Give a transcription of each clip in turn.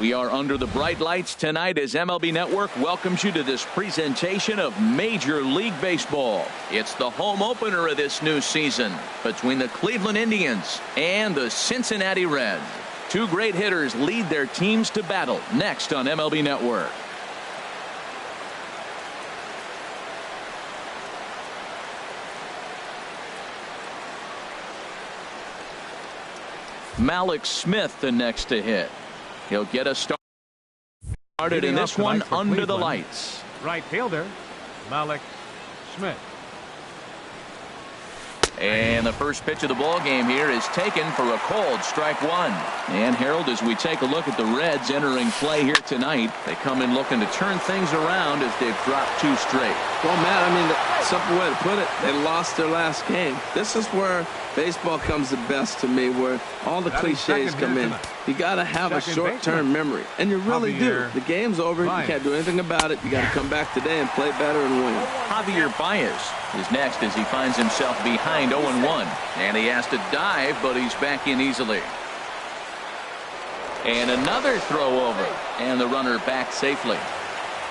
We are under the bright lights tonight as MLB Network welcomes you to this presentation of Major League Baseball. It's the home opener of this new season between the Cleveland Indians and the Cincinnati Reds. Two great hitters lead their teams to battle next on MLB Network. Malik Smith the next to hit. He'll get us started in this one under the lights. Right fielder, Malik Smith. And the first pitch of the ball game here is taken for a called strike one. And Harold, as we take a look at the Reds entering play here tonight, they come in looking to turn things around as they've dropped two straight. Well, Matt, I mean, the simple way to put it, they lost their last game. This is where baseball comes the best to me, where all the cliches come in. You got to have a short-term memory, and you really do. The game's over. You can't do anything about it. You got to come back today and play better and win. Javier Baez is next as he finds himself behind 0-1, and he has to dive, but he's back in easily. And another throw over, and the runner back safely.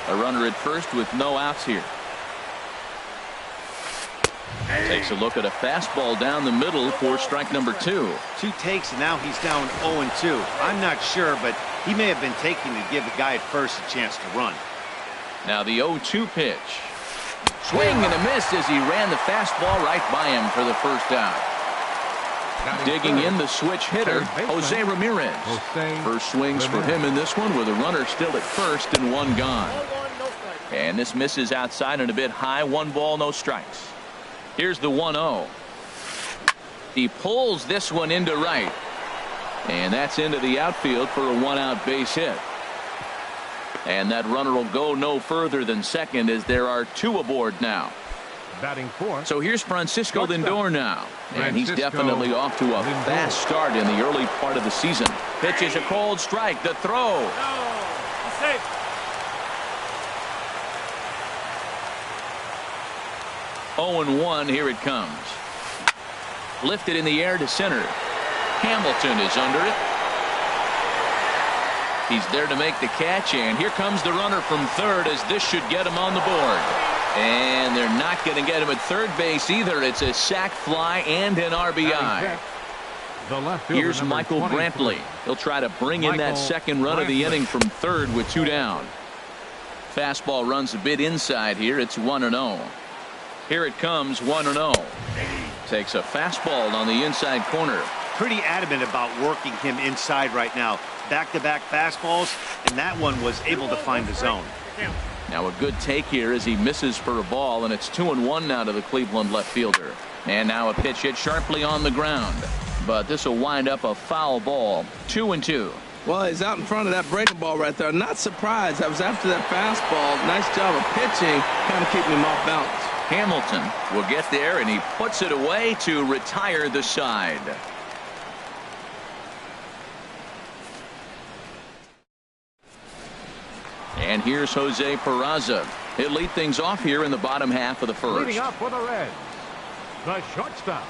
A runner at first with no outs here. Takes a look at a fastball down the middle for strike number two. Two takes, and now he's down 0-2. I'm not sure, but he may have been taking to give the guy at first a chance to run. Now the 0-2 pitch. Swing and a miss as he ran the fastball right by him for the first out. Digging in the switch hitter, Jose Ramirez. First swings for him in this one with a runner still at first and one gone. And this misses outside and a bit high. One ball, no strikes. Here's the 1-0. He pulls this one into right. And that's into the outfield for a one-out base hit. And that runner will go no further than second as there are two aboard now. Batting fourth. So here's Francisco Lindor now. And he's definitely off to a fast start in the early part of the season. Pitches a cold strike. The throw. 0-1, here it comes. Lifted in the air to center. Hamilton is under it. He's there to make the catch, and here comes the runner from third as this should get him on the board. And they're not going to get him at third base either. It's a sac fly and an RBI. Here's Michael Brantley. He'll try to bring in that second run of the inning from third with two down. Fastball runs a bit inside here. It's 1-0. Here it comes, 1-0. Takes a fastball on the inside corner. Pretty adamant about working him inside right now. Back-to-back fastballs, and that one was able to find the zone. Now a good take here as he misses for a ball, and it's 2-1 now to the Cleveland left fielder. And now a pitch hit sharply on the ground. But this will wind up a foul ball. 2-2. Well, he's out in front of that breaking ball right there. Not surprised. I was after that fastball. Nice job of pitching, kind of keeping him off balance. Hamilton will get there, and he puts it away to retire the side. And here's Jose Peraza. He'll lead things off here in the bottom half of the first. Leading up for the Reds, the shortstop,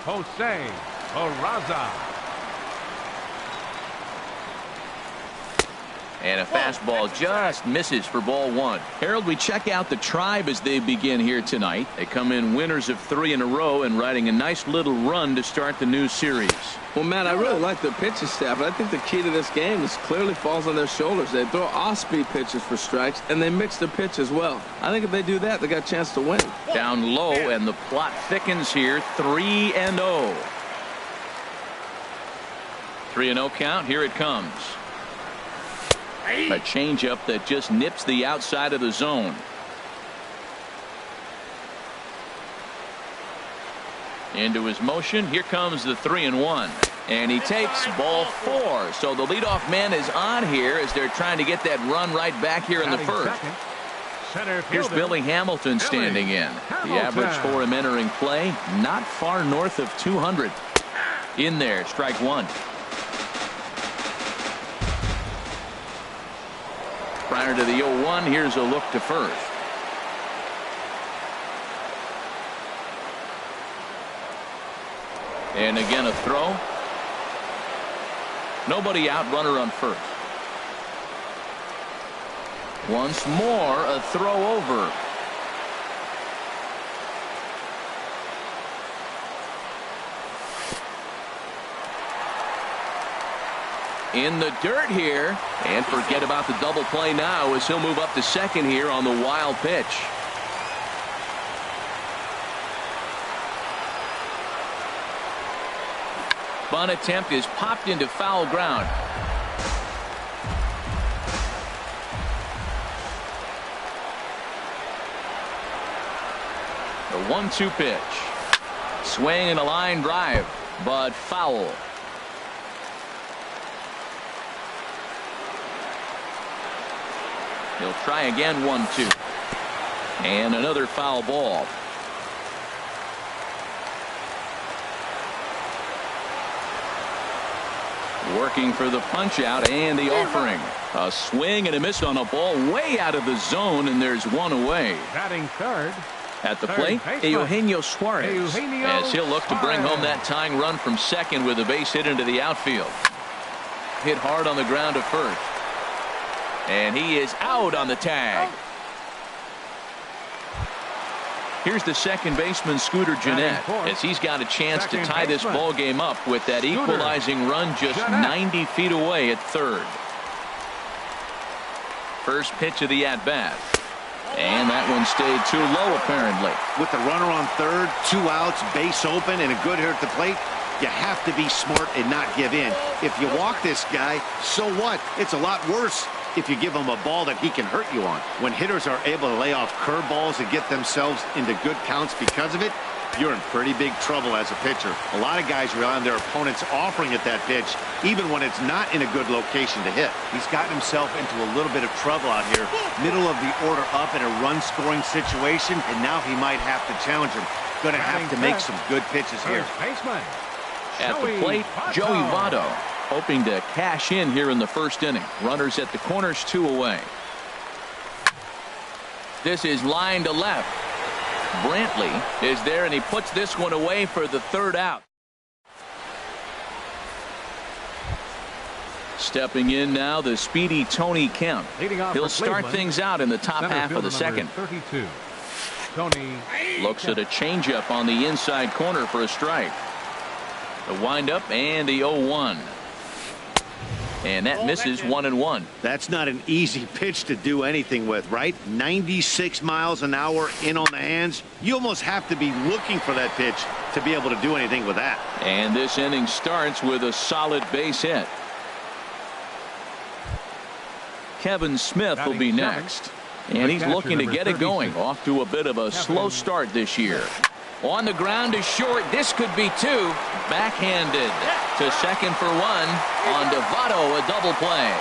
Jose Peraza. And a fastball just misses for ball one. Harold, we check out the Tribe as they begin here tonight. They come in winners of 3 in a row and riding a nice little run to start the new series. Well, Matt, I really like their pitching staff, but I think the key to this game is clearly falls on their shoulders. They throw off-speed pitches for strikes, and they mix their pitch as well. I think if they do that, they got a chance to win. Down low, and the plot thickens here. 3-0. 3-0 count. Here it comes. A changeup that just nips the outside of the zone. Into his motion. Here comes the 3-1. And he takes ball 4. So the leadoff man is on here as they're trying to get that run right back here in the first. Here's Billy Hamilton standing in. The average for him entering play, not far north of 200. In there, strike one. Prior to the 0-1, here's a look to first. And again a throw. Nobody out, runner on first. Once more, a throw over. In the dirt here, and forget about the double play now as he'll move up to second here on the wild pitch. Bunt attempt is popped into foul ground. The 1-2 pitch. Swing and a line drive, but foul. He'll try again, 1-2. And another foul ball. Working for the punch out and the offering. A swing and a miss on a ball way out of the zone, and there's one away. Batting third. At the plate, Eugenio Suarez, as he'll look to bring home that tying run from second with a base hit into the outfield. Hit hard on the ground to first. And he is out on the tag. Here's the second baseman, Scooter Gennett, as he's got a chance to tie this ball game up with that equalizing run just 90 feet away at third. First pitch of the at-bat. And that one stayed too low, apparently. With the runner on third, 2 outs, base open, and a good hitter at the plate, you have to be smart and not give in. If you walk this guy, so what? It's a lot worse if you give him a ball that he can hurt you on. When hitters are able to lay off curveballs and get themselves into good counts because of it, you're in pretty big trouble as a pitcher. A lot of guys rely on their opponents offering at that pitch, even when it's not in a good location to hit. He's gotten himself into a little bit of trouble out here. Middle of the order up in a run-scoring situation, and now he might have to challenge him. Going to have to make some good pitches here. At the plate, Joey Votto, hoping to cash in here in the first inning. Runners at the corners, 2 away. This is line to left. Brantley is there, and he puts this one away for the third out. Stepping in now, the speedy Tony Kemp. He'll start things out in the top half of the second. 32. Tony looks at a changeup on the inside corner for a strike. The windup and the 0-1. And that misses 1-1. That's not an easy pitch to do anything with, right? 96 miles an hour in on the hands. You almost have to be looking for that pitch to be able to do anything with that. And this inning starts with a solid base hit. Kevin Smith will be next. And he's looking to get it going. Off to a bit of a slow start this year. On the ground is short. This could be 2. Backhanded to second for 1. On Votto, a double play.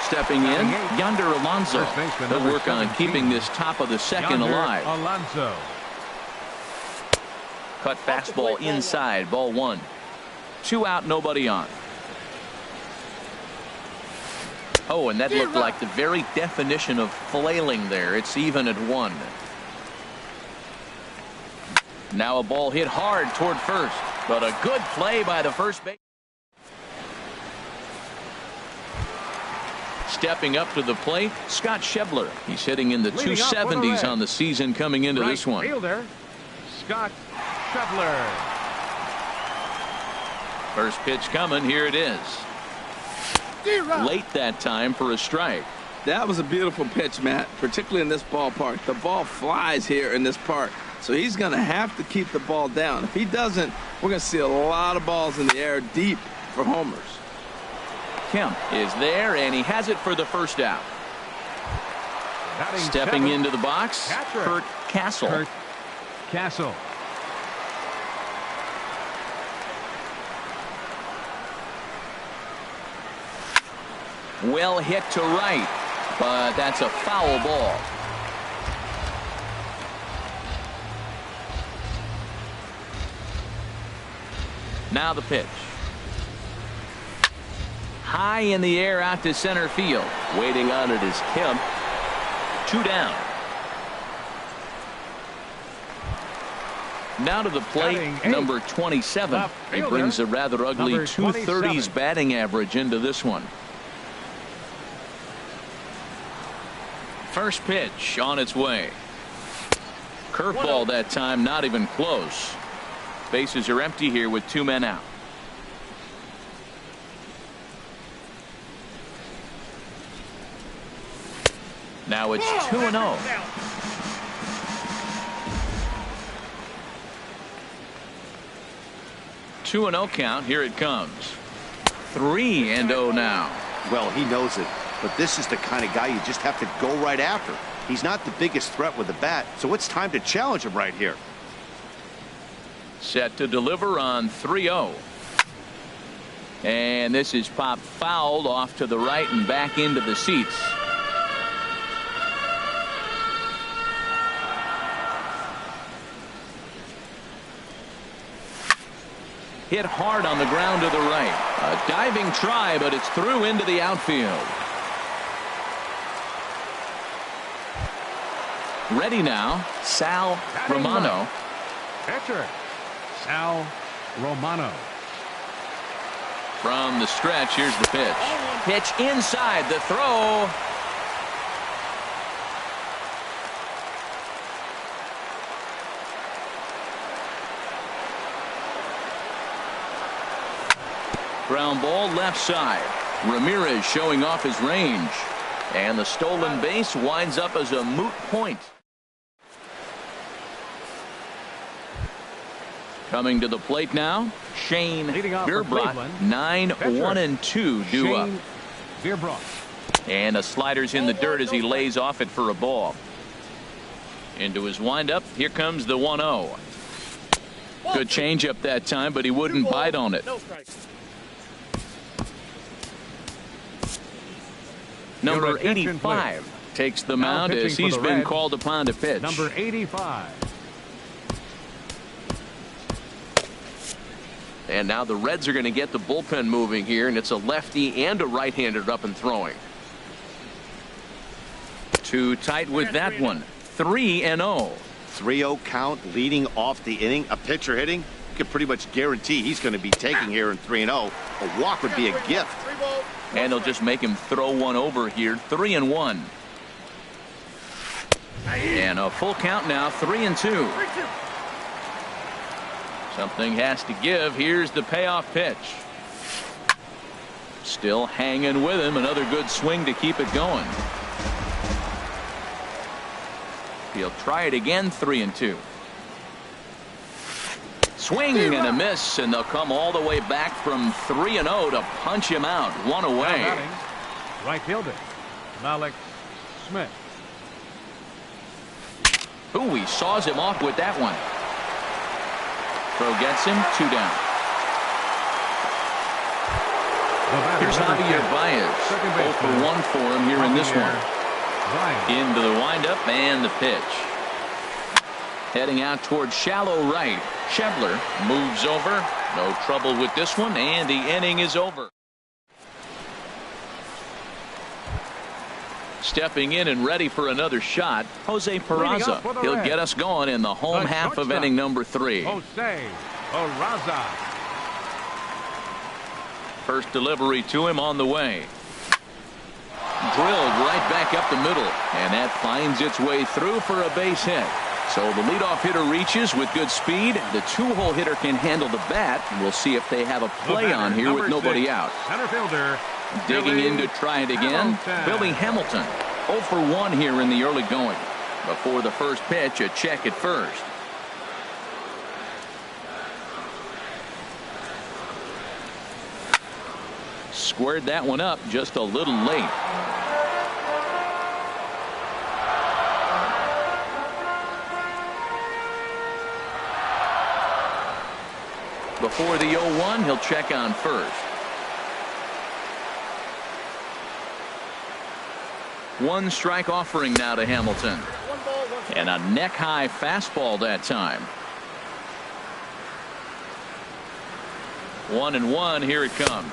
Stepping in, Yonder Alonso. He'll work on keeping this top of the second alive. Alonso. Cut fastball inside, ball 1. 2 out, nobody on. Oh, and that looked like the very definition of flailing there. It's even at 1. Now a ball hit hard toward first, but a good play by the first base. Stepping up to the plate, Scott Schebler. He's hitting in the 270s on the season coming into this one. Fielder, Scott Schebler. First pitch coming. Here it is. Late that time for a strike. That was a beautiful pitch, Matt, particularly in this ballpark. The ball flies here in this park. So he's going to have to keep the ball down. If he doesn't, we're going to see a lot of balls in the air deep for homers. Kemp is there, and he has it for the first out. Stepping into the box, Kurt Castle. Kurt Castle. Well hit to right, but that's a foul ball. Now the pitch. High in the air out to center field. Waiting on it is Kemp. 2 down. Now to the plate, number 27. He brings a rather ugly 230s batting average into this one. First pitch on its way. Curveball that time, not even close. Bases are empty here with 2 men out. Now it's 2-0. 2-0 count. Here it comes. 3-0 now. Well, he knows it, but this is the kind of guy you just have to go right after. He's not the biggest threat with the bat, so it's time to challenge him right here. Set to deliver on 3-0. And this is popped fouled off to the right and back into the seats. Hit hard on the ground to the right. A diving try, but it's through into the outfield. Ready now, Sal Romano. Pitcher, Sal Romano. From the stretch, here's the pitch. Pitch inside, the throw. Ground ball left side. Ramirez showing off his range. And the stolen base winds up as a moot point. Coming to the plate now, Shane Bierbrodt, 9-1-2 due up. And a slider's in the dirt as he lays off it for a ball. Into his windup, here comes the 1-0. Good changeup that time, but he wouldn't bite on it. Number 85 takes the mound as he's been called upon to pitch. Number 85. And now the Reds are going to get the bullpen moving here, and it's a lefty and a right-hander up and throwing. Too tight with that one. 3-0. 3-0 count leading off the inning. A pitcher hitting, you can pretty much guarantee he's going to be taking here in 3-0. A walk would be a gift. And they'll just make him throw one over here. 3-1. And a full count now. 3-2. Something has to give. Here's the payoff pitch. Still hanging with him. Another good swing to keep it going. He'll try it again. 3-2. Swing and a miss, and they'll come all the way back from 3-0 to punch him out. One away. Right fielder, Alex Smith. Ooh, he saws him off with that one. Throw gets him. 2 down. Here's Javier Baez. 0 for 1 for him here in this one. Into the windup and the pitch. Heading out towards shallow right. Schebler moves over. No trouble with this one, and the inning is over. Stepping in and ready for another shot, Jose Peraza. He'll get us going in the home half of inning number 3. Jose Peraza. First delivery to him on the way. Drilled right back up the middle, and that finds its way through for a base hit. So the leadoff hitter reaches with good speed. The 2-hole hitter can handle the bat. We'll see if they have a play on here with nobody out. Center fielder. Digging in to try it again. Billy Hamilton. 0 for 1 here in the early going. Before the first pitch, a check at first. Squared that one up just a little late. Before the 0-1, he'll check on first. 1 strike offering now to Hamilton. And a neck-high fastball that time. 1-1, here it comes.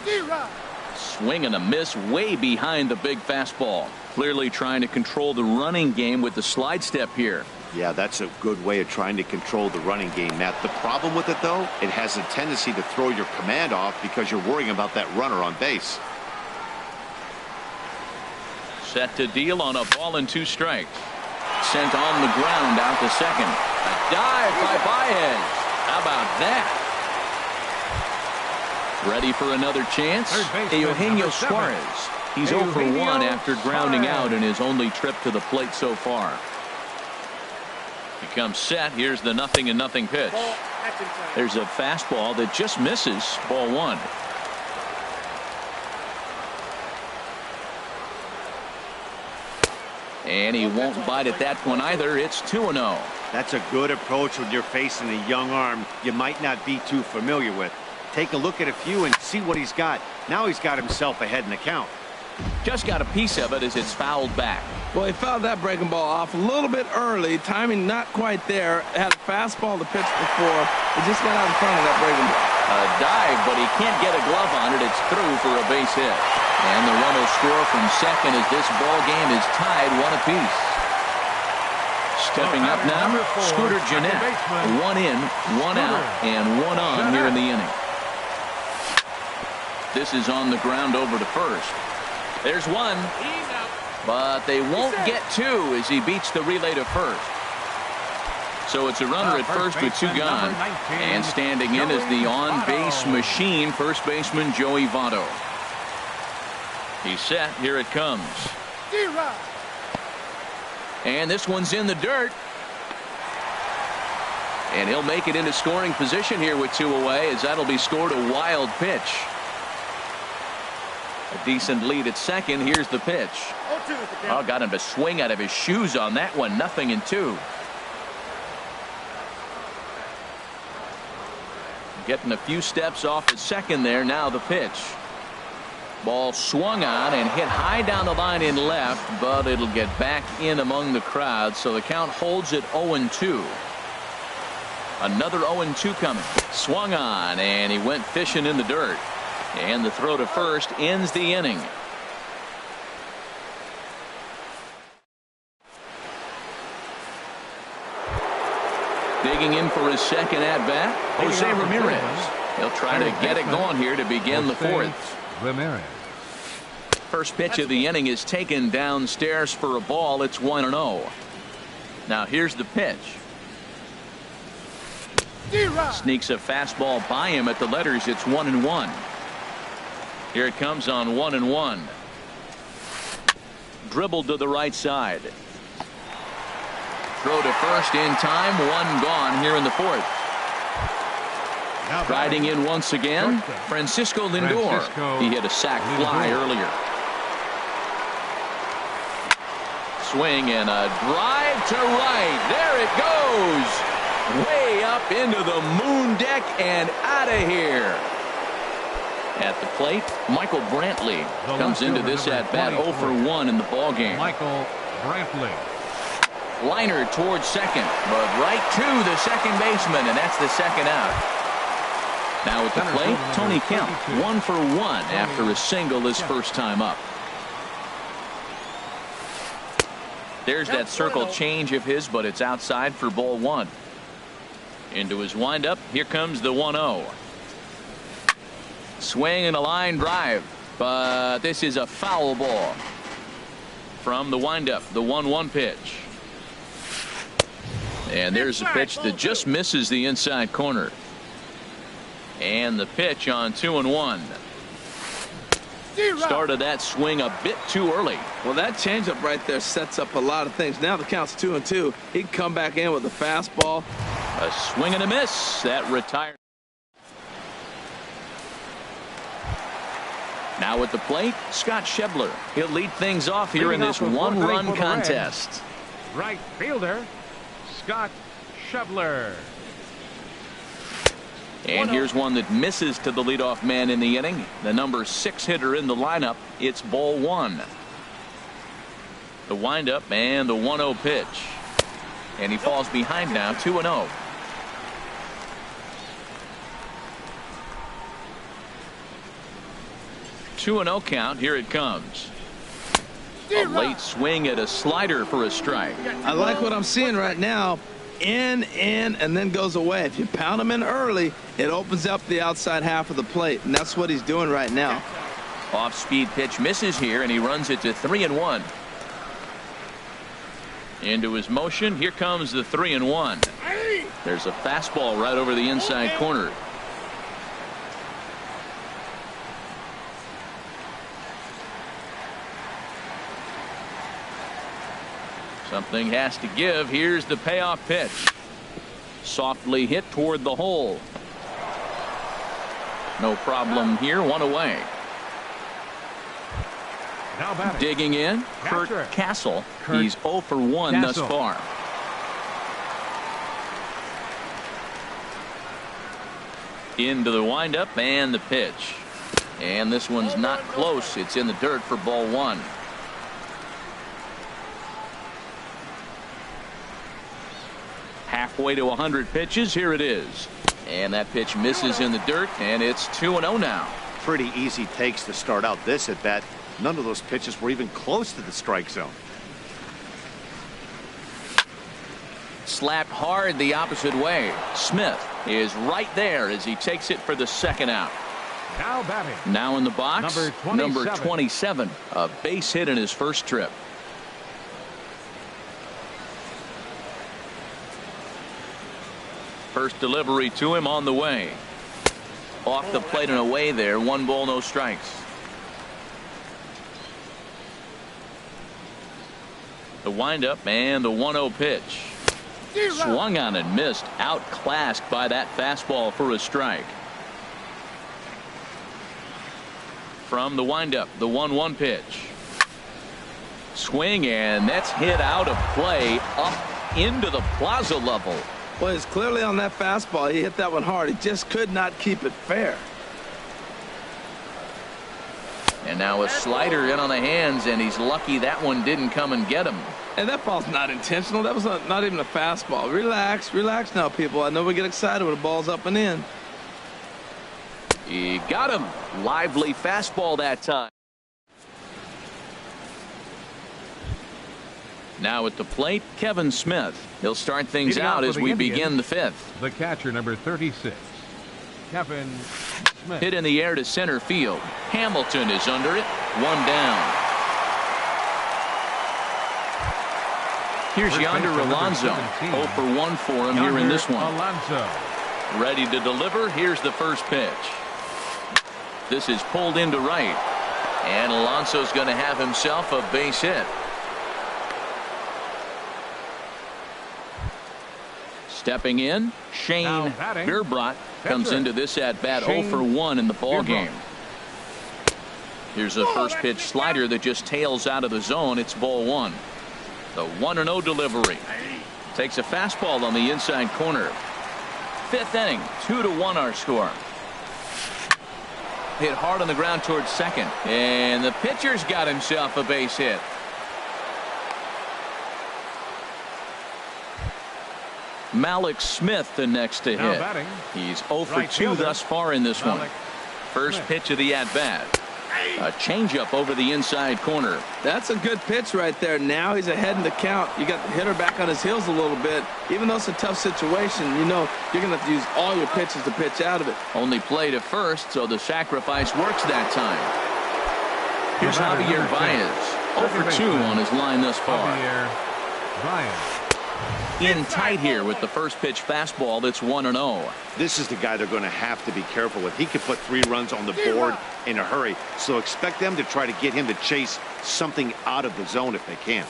Swing and a miss way behind the big fastball. Clearly trying to control the running game with the slide step here. Yeah, that's a good way of trying to control the running game, Matt. The problem with it, though, it has a tendency to throw your command off because you're worrying about that runner on base. Set to deal on a ball and 2 strikes. Sent on the ground out to second. A dive by Baez. How about that? Ready for another chance? Eugenio Suarez. He's 0 for 1 after grounding out in his only trip to the plate so far. He comes set. Here's the 0-0 pitch. There's a fastball that just misses. Ball 1. And he won't bite at that one either. It's 2-0. That's a good approach when you're facing a young arm you might not be too familiar with. Take a look at a few and see what he's got. Now he's got himself ahead in the count. Just got a piece of it as it's fouled back. Well, he fouled that breaking ball off a little bit early. Timing not quite there. Had a fastball to pitch before. He just got out in front of that breaking ball. A dive, but he can't get a glove on it. It's through for a base hit. And the run will score from second as this ball game is tied 1 apiece. Stepping up now, Scooter Gennett. 1 in, 1 out, and 1 on here in the inning. This is on the ground over to first. There's 1. But they won't get 2 as he beats the relay to first. So it's a runner at first with 2 gone. And standing in is the on-base machine, first baseman Joey Votto. He's set. Here it comes. And this one's in the dirt. And he'll make it into scoring position here with 2 away as that'll be scored a wild pitch. A decent lead at second. Here's the pitch. Oh, got him to swing out of his shoes on that one. 0-2. Getting a few steps off at second there. Now the pitch. Ball swung on and hit high down the line in left, but it'll get back in among the crowd, so the count holds at 0-2. Another 0-2 coming. Swung on, and he went fishing in the dirt. And the throw to first ends the inning. Digging in for his second at-bat, Jose Ramirez. He'll try to get it going here to begin the 4th. Ramirez. First pitch of the inning is taken downstairs for a ball. It's 1-0. Now here's the pitch. Sneaks a fastball by him at the letters. It's 1-1. Here it comes on 1-1. Dribbled to the right side. Throw to first in time. 1 gone here in the 4th. Riding in once again, Francisco Lindor. He hit a sac fly earlier. Swing and a drive to right. There it goes. Way up into the moon deck and out of here. At the plate, Michael Brantley comes into this at-bat 0 for 1 in the ballgame. Michael Brantley. Liner towards second, but right to the second baseman, and that's the second out. Now at the plate, Tony Kemp, 1 for 1 after a single his first time up. There's that circle change of his, but it's outside for ball 1. Into his windup, here comes the 1-0. Swing and a line drive, but this is a foul ball. From the windup, the 1-1 pitch. And there's a pitch that just misses the inside corner. And the pitch on 2-1. Started that swing a bit too early. Well, that changeup right there sets up a lot of things. Now the count's 2-2. He can come back in with a fastball. A swing and a miss. That retired. Now at the plate, Scott Schebler. He'll lead things off here in this 1-run contest. Right fielder, Scott Schebler. And here's one that misses to the leadoff man in the inning. The number 6 hitter in the lineup. It's ball 1. The windup and the 1-0 pitch. And he falls behind now, 2-0. Two-0 count. Here it comes. A late swing at a slider for a strike. I like what I'm seeing right now. In, and then goes away. If you pound him in early, it opens up the outside half of the plate, and that's what he's doing right now. Off-speed pitch misses here, and he runs it to 3-1. Into his motion. Here comes the 3-1. There's a fastball right over the inside corner. Something has to give. Here's the payoff pitch. Softly hit toward the hole. No problem here. One away. Digging in, Kurt Castle. He's 0 for 1 thus far. Into the windup and the pitch. And this one's not close. It's in the dirt for ball 1. Halfway to 100 pitches. Here it is. And that pitch misses in the dirt, and it's 2-0 now. Pretty easy takes to start out this at bat. None of those pitches were even close to the strike zone. Slapped hard the opposite way. Smith is right there as he takes it for the second out. Now batting. Now in the box, number 27. A base hit in his first trip. First delivery to him on the way. Off the plate and away there. 1 ball, no strikes. The windup and the 1-0 pitch. Swung on and missed. Outclassed by that fastball for a strike. From the windup, the 1-1 pitch. Swing, and that's hit out of play up into the plaza level. Well, it's clearly on that fastball. He hit that one hard. He just could not keep it fair. And now a slider in on the hands, and he's lucky that one didn't come and get him. And that ball's not intentional. That was not even a fastball. Relax, relax now, people. I know we get excited when the ball's up and in. He got him. Lively fastball that time. Now at the plate, Kevin Smith. He'll start things out as we begin the 5th. The catcher, number 36, Kevin Smith. Hit in the air to center field. Hamilton is under it. 1 down. Here's Yonder Alonso. 0 for 1 for him here in this one. Alonso. Ready to deliver. Here's the first pitch. This is pulled into right. And Alonso's going to have himself a base hit. Stepping in, Shane Bierbrot comes into this at bat 0 for 1 in the ball game. Here's a first pitch slider that just tails out of the zone. It's ball 1. The 1-0 delivery. Takes a fastball on the inside corner. 5th inning, 2-1 our score. Hit hard on the ground towards second, and the pitcher's got himself a base hit. Malik Smith the next to hit. He's 0 for 2 thus far in this one. First pitch of the at-bat. A changeup over the inside corner. That's a good pitch right there. Now he's ahead in the count. You got the hitter back on his heels a little bit. Even though it's a tough situation, you know you're going to have to use all your pitches to pitch out of it. Only play to first, so the sacrifice works that time. Here's Javier Baez. 0 for 2 on his line thus far. In tight here with the first pitch fastball. That's 1-0. This is the guy they're going to have to be careful with. He can put 3 runs on the board in a hurry, so expect them to try to get him to chase something out of the zone if they can.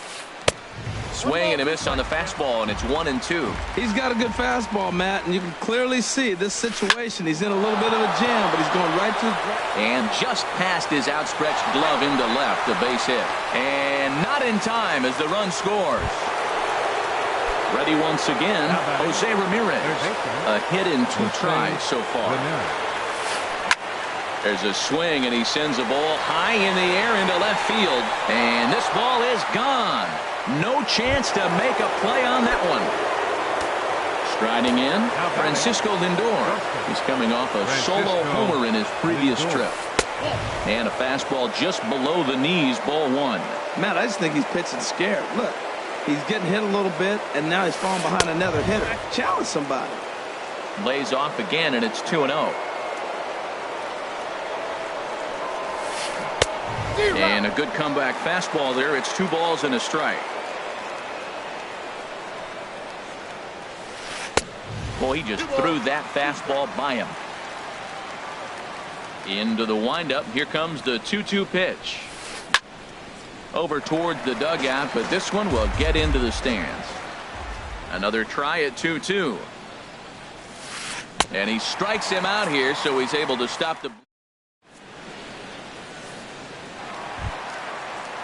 Swing and a miss on the fastball, and it's 1-2. He's got a good fastball, Matt, and you can clearly see this situation. He's in a little bit of a jam, but he's going right to... And just past his outstretched glove into left, a base hit. And not in time as the run scores. Ready once again, Jose Ramirez. A hit in 2 tries so far. There's a swing, and he sends a ball high in the air into left field. And this ball is gone. No chance to make a play on that one. Striding in, Francisco Lindor. He's coming off a solo homer in his previous trip. And a fastball just below the knees, ball 1. Matt, I just think he's pitching scared. Look. He's getting hit a little bit, and now he's falling behind another hitter. Challenge somebody. Lays off again, and it's 2-0. And a good comeback fastball there. It's 2 balls and a strike. Boy, he just threw that fastball by him. Into the windup. Here comes the 2-2 pitch. Over towards the dugout, but this one will get into the stands. Another try at 2-2. And he strikes him out here, so he's able to stop the.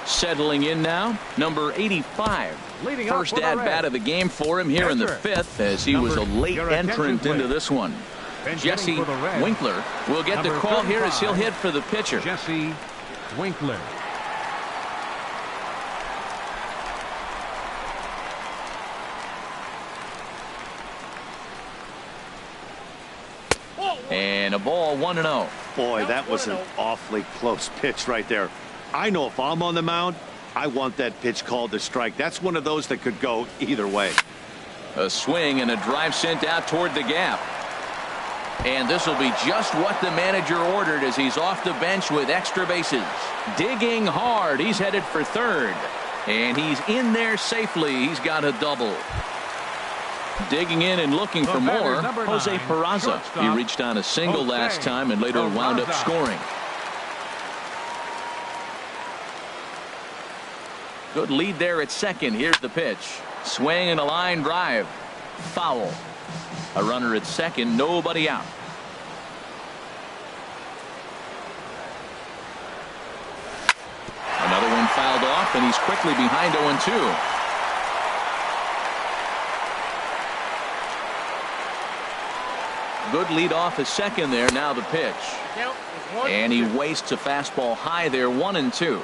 Settling in now, number 85. First at bat of the game for him here in the 5th, as he was a late entrant into this one. Jesse Winkler will get the call here as he'll hit for the pitcher. Jesse Winkler. And a ball, 1-0. Boy, that was an awfully close pitch right there. I know if I'm on the mound, I want that pitch called a strike. That's one of those that could go either way. A swing and a drive sent out toward the gap. And this will be just what the manager ordered as he's off the bench with extra bases. Digging hard. He's headed for third. And he's in there safely. He's got a double. Digging in and looking for more, Jose Peraza. He reached on a single last time and later wound up scoring. Good lead there at second. Here's the pitch. Swing and a line drive. Foul. A runner at second, nobody out. Another one fouled off, and he's quickly behind 0-2. Good lead off at second there. Now the pitch. And he wastes a fastball high there, 1-2.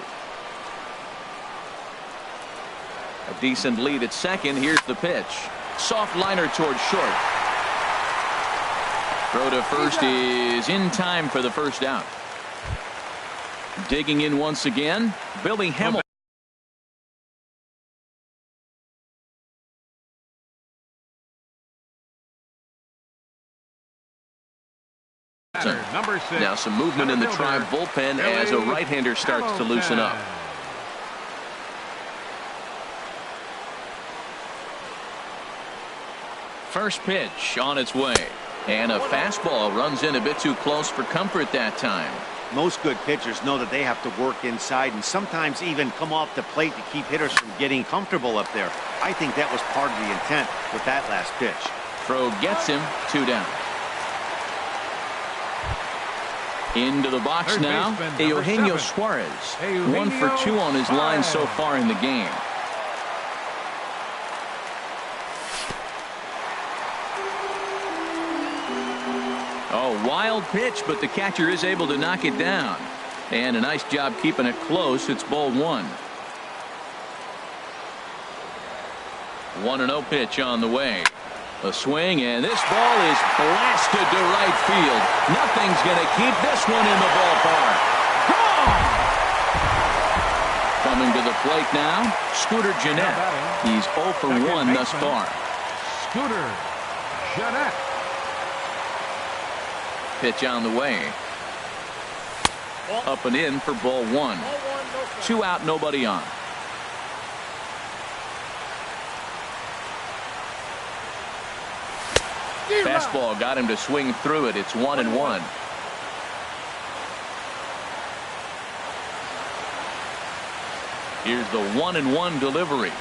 A decent lead at second. Here's the pitch. Soft liner towards short. Throw to first is in time for the first out. Digging in once again, Billy Hamilton. Number 6. Now some movement in the Tribe bullpen as a right-hander starts to loosen up. First pitch on its way. And a fastball runs in a bit too close for comfort that time. Most good pitchers know that they have to work inside and sometimes even come off the plate to keep hitters from getting comfortable up there. I think that was part of the intent with that last pitch. Throw gets him, 2 down. Into the box now, Eugenio Suarez. 1 for 2 on his line so far in the game. Oh, wild pitch, but the catcher is able to knock it down. And a nice job keeping it close. It's ball 1. 1-0 pitch on the way. A swing, and this ball is blasted to right field. Nothing's going to keep this one in the ballpark. Gone! Coming to the plate now, Scooter Gennett. He's 0 for 1 thus far. Scooter Gennett. Pitch on the way. Up and in for ball 1. 2 out, nobody on. Fastball got him to swing through it. It's 1-1. Here's the 1-1 delivery.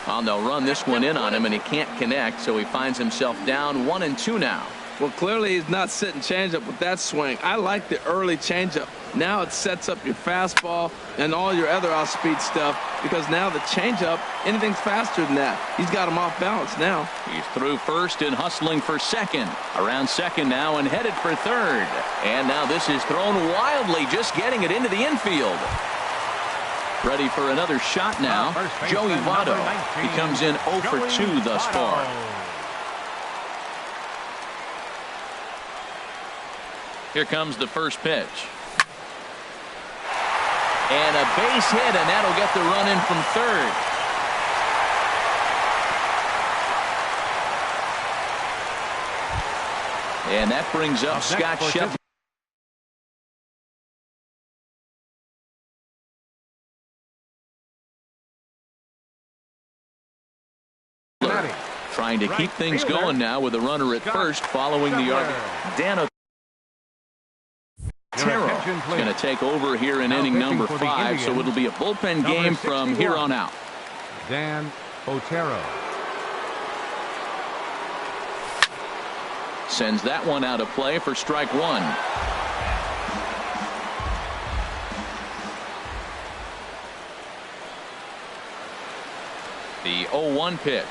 They'll run this one in on him, and he can't connect, so he finds himself down 1-2 now. Well, clearly he's not sitting changeup with that swing. I like the early changeup. Now it sets up your fastball and all your other off-speed stuff, because now the changeup, anything's faster than that. He's got him off balance now. He's through first and hustling for second. Around second now and headed for third. And now this is thrown wildly, just getting it into the infield. Ready for another shot now. Joey Votto. He comes in 0 for 2 thus far. Here comes the first pitch. And a base hit, and that'll get the run in from third. And that brings up Scott Sheffield. trying to keep things going now with a runner at first following the arc. Dan Otero is going to take over here in inning number 5, so it'll be a bullpen game from here on out. Dan Otero. Sends that one out of play for strike 1. The 0-1 pitch.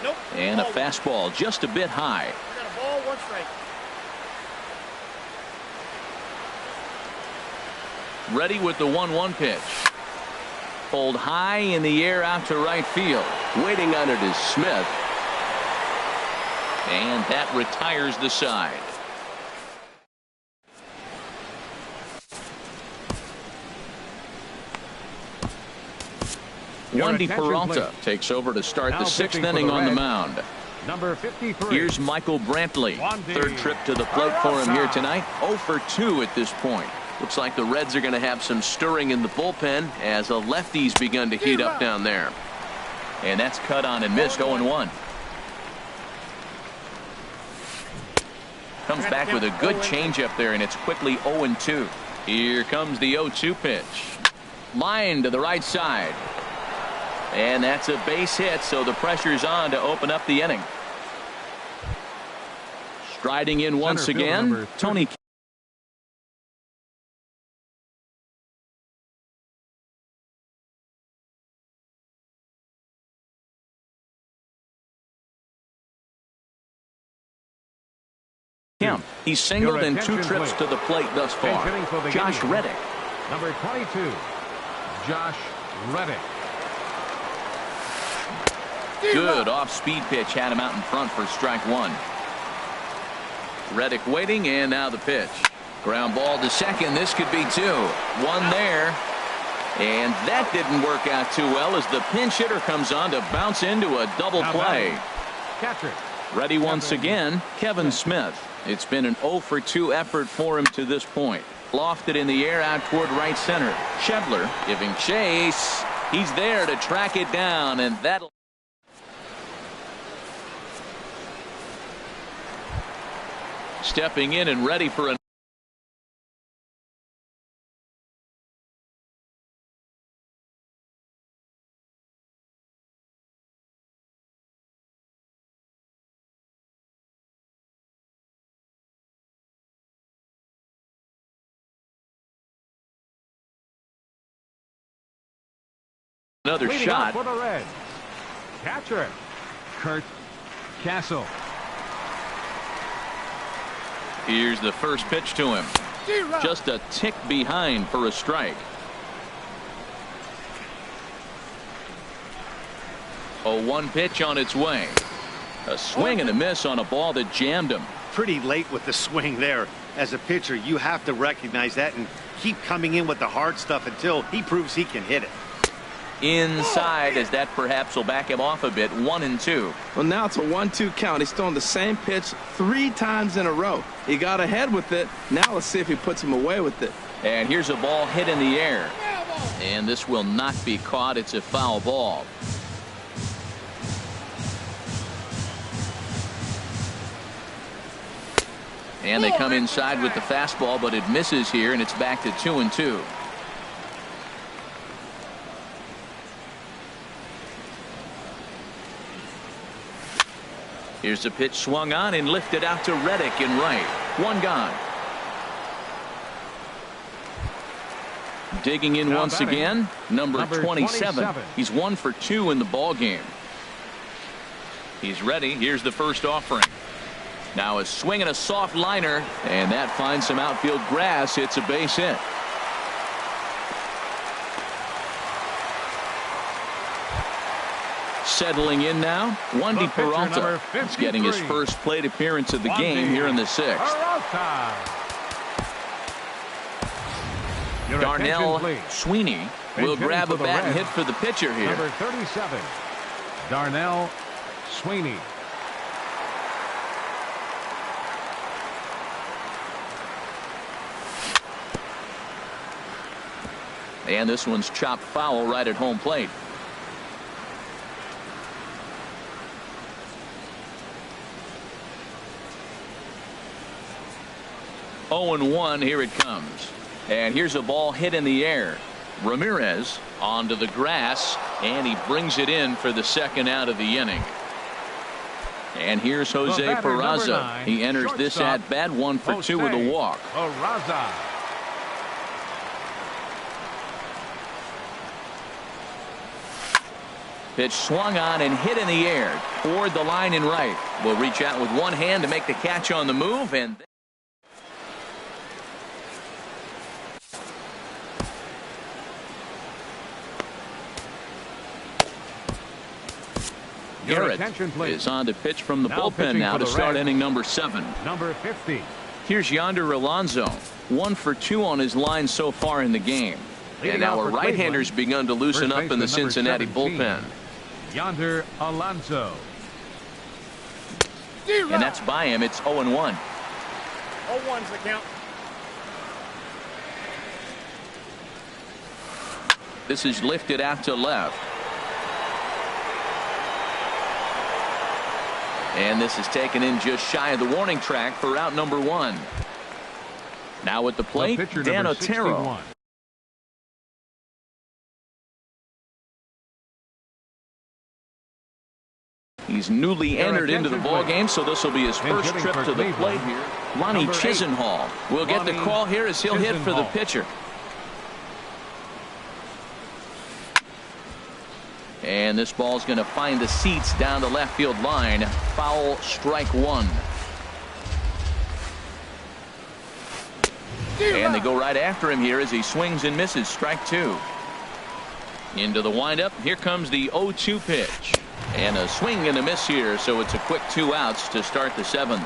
Nope. And a fastball just a bit high. Got a ball, 1 strike. Ready with the 1-1 pitch. Pulled high in the air out to right field. Waiting on it is Smith. And that retires the side. Wandy Peralta takes over to start the 6th inning on the mound. Number 53. Here's Michael Brantley. Third trip to the plate for him here tonight. 0 for 2 at this point. Looks like the Reds are going to have some stirring in the bullpen as a lefty's begun to heat up down there. And that's cut on and missed. 0-1. Comes back with a good changeup there, and it's quickly 0-2. Here comes the 0-2 pitch. Line to the right side. And that's a base hit, so the pressure's on to open up the inning. Striding in once again, Tony. Kemp. He's singled in 2 trips to the plate thus far. Josh Reddick. Number 22, Josh Reddick. Good off-speed pitch had him out in front for strike 1. Reddick waiting, and now the pitch. Ground ball to second. This could be 2. 1 there. And that didn't work out too well as the pinch hitter comes on to bounce into a double play. Ready once again, Kevin Smith. It's been an 0 for 2 effort for him to this point. Lofted in the air out toward right center. Shedler giving chase. He's there to track it down, and that'll. Stepping in and ready for another shot. For the Reds, catcher Kurt Castle. Here's the first pitch to him. Just a tick behind for a strike. 0-1 pitch on its way. A swing and a miss on a ball that jammed him. Pretty late with the swing there. As a pitcher, you have to recognize that and keep coming in with the hard stuff until he proves he can hit it. Inside, as that perhaps will back him off a bit. 1-2. Well, now it's a 1-2 count. He's throwing the same pitch 3 times in a row. He got ahead with it. Now let's see if he puts him away with it. And here's a ball hit in the air. And this will not be caught. It's a foul ball. And they come inside with the fastball, but it misses here, and it's back to 2-2. Here's the pitch swung on and lifted out to Reddick in right. 1 gone. Digging in once again, number 27. He's 1 for 2 in the ball game. He's ready. Here's the first offering. Now a swing and a soft liner, and that finds some outfield grass. It's a base hit. Settling in now, Wandy Peralta. He's getting his first plate appearance of the game here in the 6th. Darnell Sweeney will grab a bat and hit for the pitcher here. Number 37, Darnell Sweeney. And this one's chopped foul right at home plate. 0-1. Here it comes. And here's a ball hit in the air. Ramirez onto the grass, and he brings it in for the second out of the inning. And here's Jose Peraza. He enters this at bat 1 for 2 with a walk. Peraza. Pitch swung on and hit in the air toward the line and right. Will reach out with one hand to make the catch on the move, and Garrett is on to pitch from the bullpen now to start inning number 7. Number 50. Here's Yonder Alonso. 1 for 2 on his line so far in the game. And now a right-hander's begun to loosen up in the Cincinnati bullpen. Yonder Alonso. And that's by him. It's 0-1. 0-1's the count. This is lifted out to left. And this is taken in just shy of the warning track for out number 1. Now at the plate, Dan Otero. He's newly entered into the ball game, so this will be his first trip to the plate here. Lonnie Chisenhall will get the call here as he'll hit for the pitcher. And this ball's going to find the seats down the left field line. Foul, strike 1. And they go right after him here as he swings and misses. Strike 2. Into the windup. Here comes the 0-2 pitch. And a swing and a miss here, so it's a quick 2 outs to start the 7th.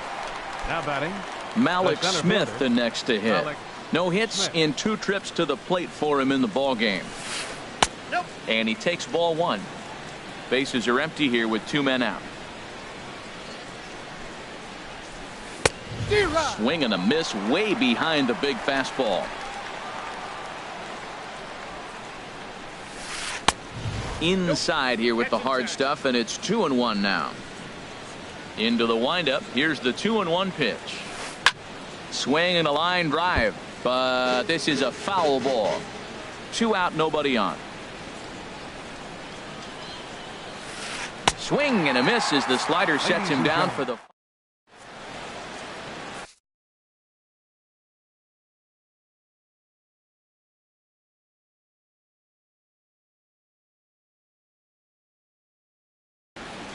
Now batting, Malik Smith the next to hit. No hits in 2 trips to the plate for him in the ball game. Nope. And he takes ball 1. Bases are empty here with 2 men out. Swing and a miss way behind the big fastball. Inside here with the hard stuff, and it's 2-1 now. Into the windup. Here's the 2-1 pitch. Swing and a line drive, but this is a foul ball. 2 out, nobody on. Swing and a miss as the slider sets him down for the.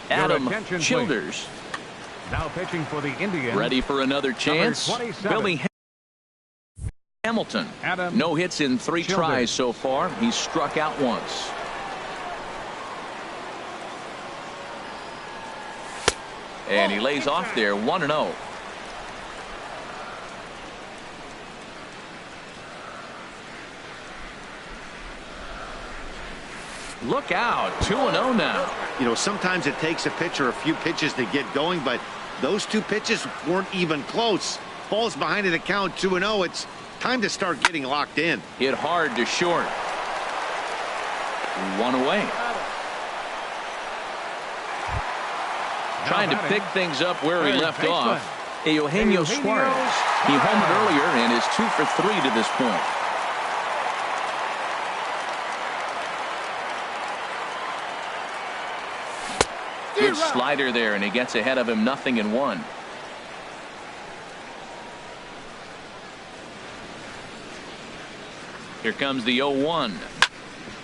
Adam Childers. Now pitching for the Indians. Ready for another chance. Billy Hamilton. No hits in 3 tries so far. He's struck out once. And he lays off there 1-0. Look out, 2-0 now. You know, sometimes it takes a pitcher a few pitches to get going, but those 2 pitches weren't even close. Falls behind in the count, 2-0. It's time to start getting locked in. Hit hard to short. 1 away. Trying to pick things up where he left off. Eugenio Suarez. He homered earlier and is 2 for 3 to this point. Good slider there, and he gets ahead of him. 0-1. Here comes the 0-1.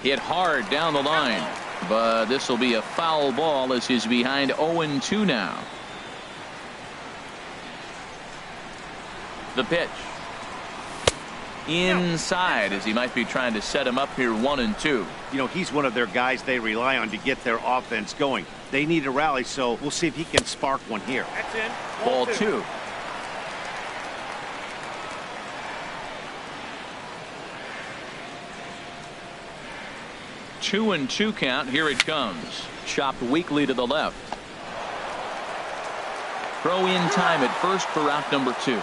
Hit hard down the line, but this will be a foul ball as he's behind 0-2 now. The pitch. Inside as he might be trying to set him up here 1-2. You know, he's one of their guys they rely on to get their offense going. They need a rally, so we'll see if he can spark one here. That's in. Ball 2. Two and 2 count. Here it comes. Chopped weakly to the left. Throw in time at first for out number 2.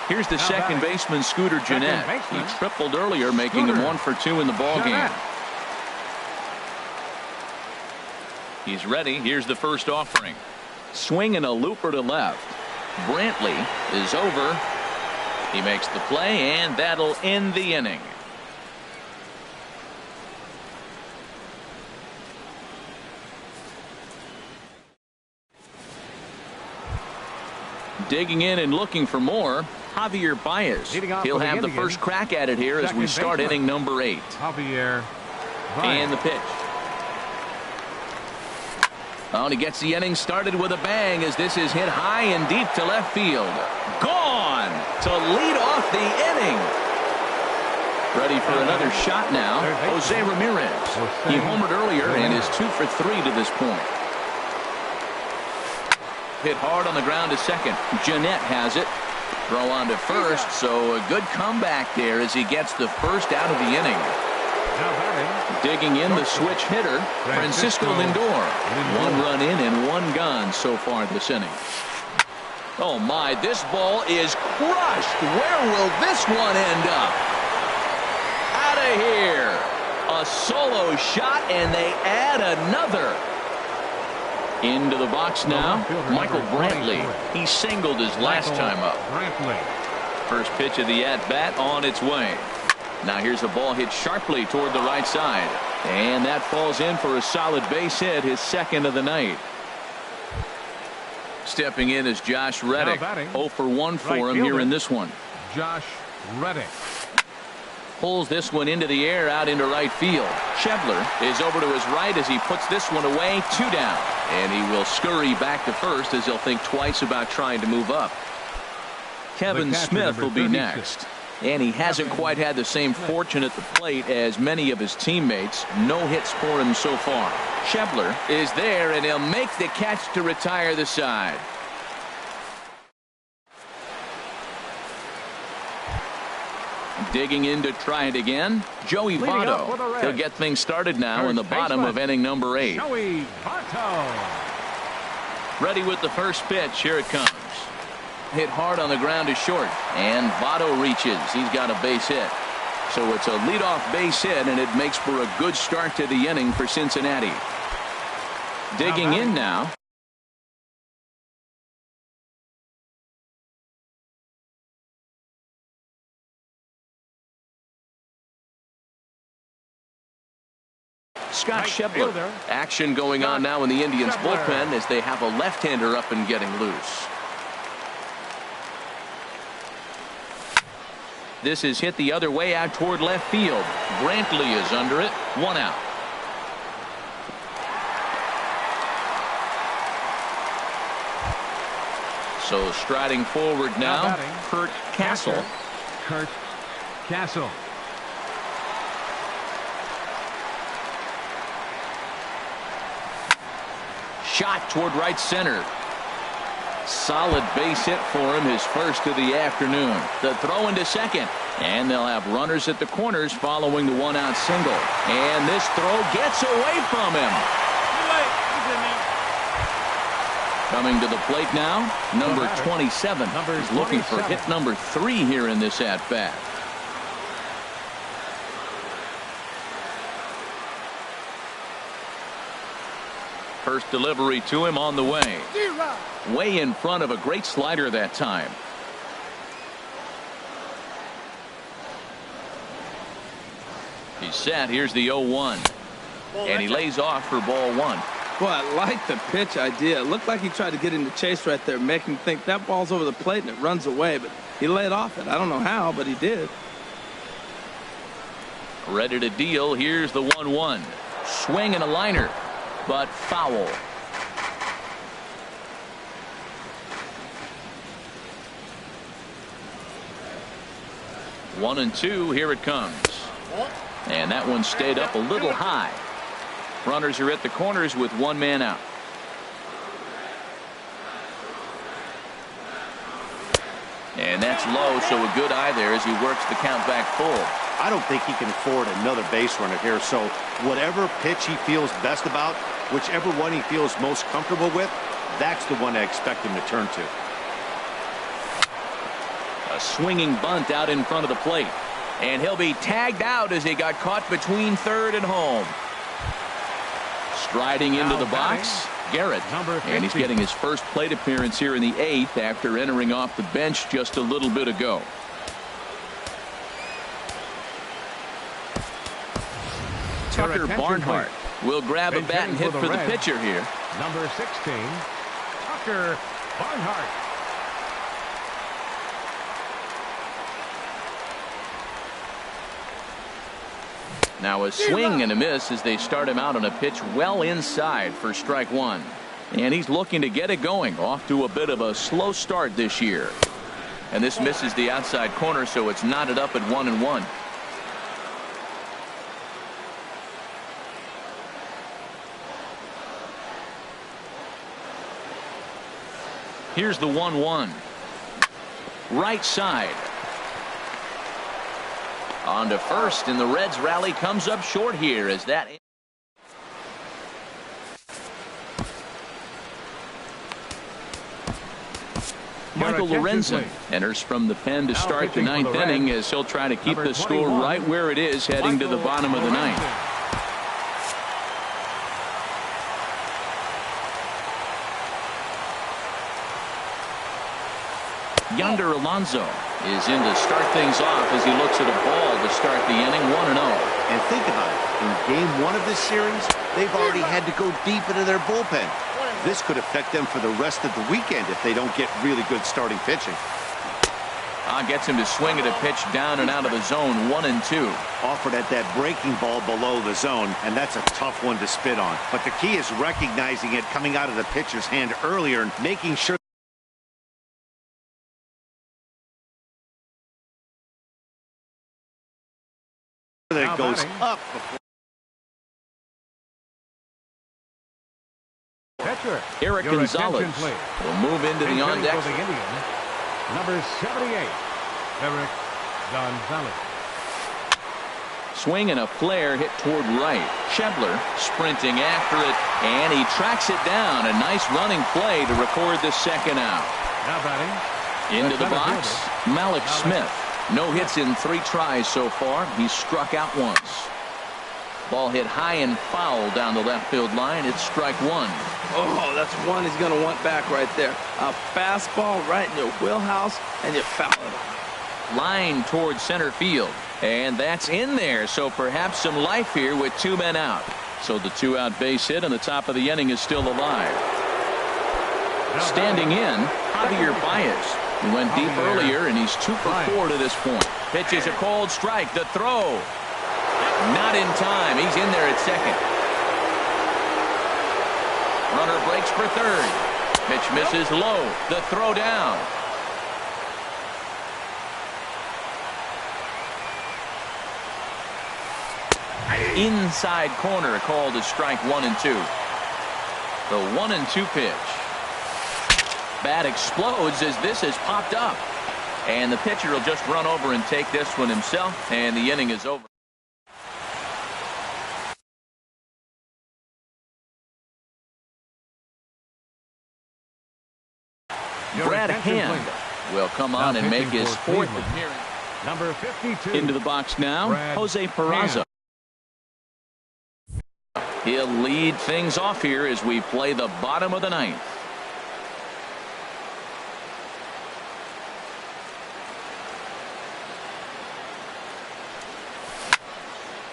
Here's the second baseman, Scooter Gennett. He tripled earlier, making him 1 for 2 in the ball game. He's ready. Here's the first offering. Swing and a looper to left. Brantley is over. He makes the play, and that'll end the inning. Digging in and looking for more, Javier Baez. He'll have the first crack at it here as we start inning number 8. Javier Baez. And the pitch. Oh, and he gets the inning started with a bang as this is hit high and deep to left field. Gone to lead off the inning. Ready for another shot now, Jose Ramirez. He homered earlier and is 2 for 3 to this point. Hit hard on the ground to second. Jeanette has it. Throw on to first, so a good comeback there as he gets the first out of the inning. Digging in the switch hitter, Francisco Lindor. 1 run in and 1 gone so far this inning. Oh my, this ball is crushed. Where will this one end up? Out of here. A solo shot, and they add another. Into the box now, Michael Brantley. He singled his last time up. First pitch of the at-bat on its way. Now here's a ball hit sharply toward the right side. And that falls in for a solid base hit, his second of the night. Stepping in is Josh Reddick. 0 for 1 for him here in this one. Josh Reddick. Pulls this one into the air out into right field. Schebler is over to his right as he puts this one away. 2 down. And he will scurry back to first as he'll think twice about trying to move up. Kevin Smith will be next. And he hasn't quite had the same fortune at the plate as many of his teammates. No hits for him so far. Schebler is there, and he'll make the catch to retire the side. Digging in to try it again, Joey Votto. He'll get things started now in the bottom of inning number 8. Joey Votto. Ready with the first pitch. Here it comes. Hit hard on the ground to short, and Votto reaches. He's got a base hit. So it's a leadoff base hit, and it makes for a good start to the inning for Cincinnati. Digging in now. Scott Schebler. Action going on now in the Indians bullpen as they have a left-hander up and getting loose. This is hit the other way out toward left field. Brantley is under it. 1 out. So striding forward now, Kurt Castle. Kurt Castle. Shot toward right center. Solid base hit for him, his first of the afternoon. The throw into second, and they'll have runners at the corners following the 1-out single. And this throw gets away from him. Coming to the plate now, number 27. He's looking for hit number 3 here in this at-bat. First delivery to him on the way. Way in front of a great slider that time. He's set. Here's the 0-1. And he lays off for ball 1. Boy, I like the pitch idea. It looked like he tried to get into chase right there, make him think that ball's over the plate and it runs away. But he laid off it. I don't know how, but he did. Ready to deal. Here's the 1-1. Swing and a liner. But foul. One and 2. Here it comes. And that one stayed up a little high. Runners are at the corners with 1 man out. And that's low, so a good eye there as he works the count back full. I don't think he can afford another base runner here, so whatever pitch he feels best about, whichever one he feels most comfortable with, that's the one I expect him to turn to. A swinging bunt out in front of the plate. And he'll be tagged out as he got caught between third and home. Striding into the box, Garrett. And he's getting his first plate appearance here in the 8th after entering off the bench just a little bit ago. Tucker Barnhart will grab a bat and hit for the pitcher here. Number 16, Tucker Barnhart. Now a swing and a miss as they start him out on a pitch well inside for strike one. And he's looking to get it going. Off to a bit of a slow start this year. And this misses the outside corner, so it's knotted up at 1-1. Here's the 1-1. Right side. On to first, and the Reds rally comes up short here as that. Michael Lorenzen enters from the pen to start the 9th inning as he'll try to keep the score right where it is heading to the bottom of the 9th. Yonder Alonso is in to start things off as he looks at a ball to start the inning 1-0. And think about it. In game 1 of this series, they've already had to go deep into their bullpen. This could affect them for the rest of the weekend if they don't get really good starting pitching. Gets him to swing at a pitch down and out of the zone, 1-2. Offered at that breaking ball below the zone, and that's a tough one to spit on. But the key is recognizing it coming out of the pitcher's hand earlier and making sure that it goes up before. Eric Gonzalez will move into the on-deck. Number 78, Eric Gonzalez. Swing and a flare hit toward right. Schebler sprinting after it, and he tracks it down. A nice running play to record the second out. Now batting. Into the box, Malik Smith. No hits in 3 tries so far. He's struck out once. Ball hit high and foul down the left field line. It's strike one. Oh, that's one he's going to want back right there. A fastball right in your wheelhouse, and you foul it. Line towards center field. And that's in there. So perhaps some life here with 2 men out. So the 2-out base hit on the top of the inning is still alive. Standing in, Javier Baez. He went deep earlier, and he's 2 for 4 to this point. Pitches a cold strike. The throw. Not in time. He's in there at second. Runner breaks for third. Pitch misses low. The throw down. Inside corner called as strike 1 and 2. The 1 and 2 pitch. Bat explodes as this has popped up. And the pitcher will just run over and take this one himself, and the inning is over. Brad Hand will come on and make his 4th appearance. Number 52. Into the box now, Jose Peraza. He'll lead things off here as we play the bottom of the 9th.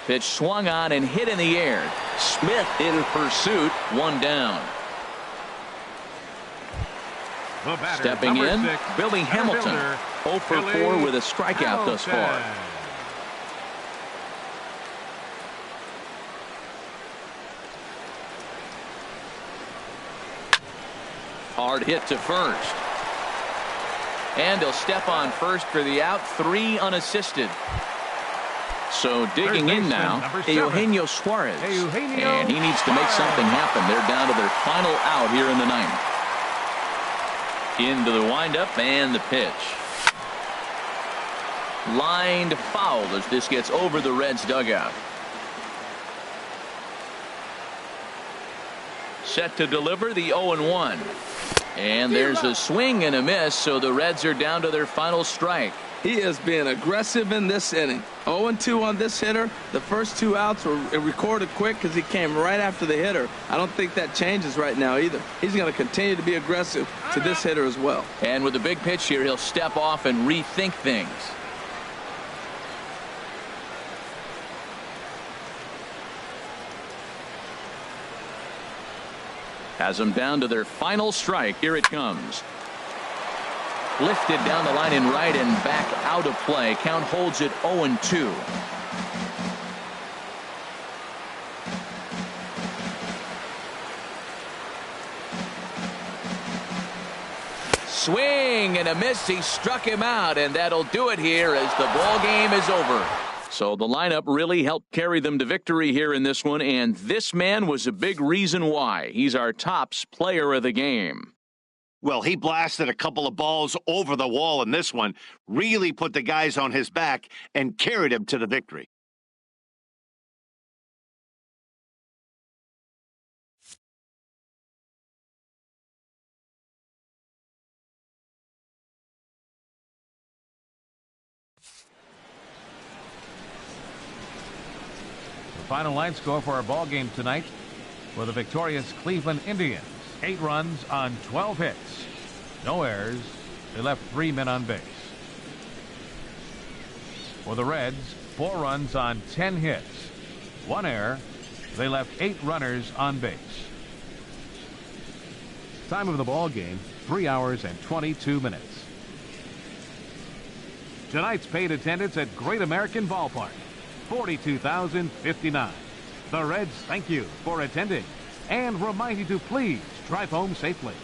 Pitch swung on and hit in the air. Smith in pursuit, 1 down. Stepping in, 6, Billy Hamilton. 0 for 4 with a strikeout thus far. Hard hit to first. And he'll step on first for the out, 3 unassisted. So digging in now, Eugenio Suarez. And he needs to make something happen. They're down to their final out here in the 9th. Into the windup and the pitch. Lined foul as this gets over the Reds dugout. Set to deliver the 0-1. And there's a swing and a miss, so the Reds are down to their final strike. He is being aggressive in this inning. 0-2 on this hitter. The first 2 outs were recorded quick because he came right after the hitter. I don't think that changes right now either. He's going to continue to be aggressive to this hitter as well. And with a big pitch here, he'll step off and rethink things. Has them down to their final strike. Here it comes. Lifted down the line in right and back out of play. Count holds it 0-2. Swing and a miss. He struck him out, and that'll do it here as the ball game is over. So the lineup really helped carry them to victory here in this one, and this man was a big reason why. He's our tops player of the game. Well, he blasted a couple of balls over the wall in this one, really put the guys on his back and carried him to the victory. Final line score for our ball game tonight for the victorious Cleveland Indians. 8 runs on 12 hits. No errors. They left 3 men on base. For the Reds, 4 runs on 10 hits. 1 error. They left 8 runners on base. Time of the ball game, 3 hours and 22 minutes. Tonight's paid attendance at Great American Ballpark, 42,059. The Reds thank you for attending and remind you to please drive home safely.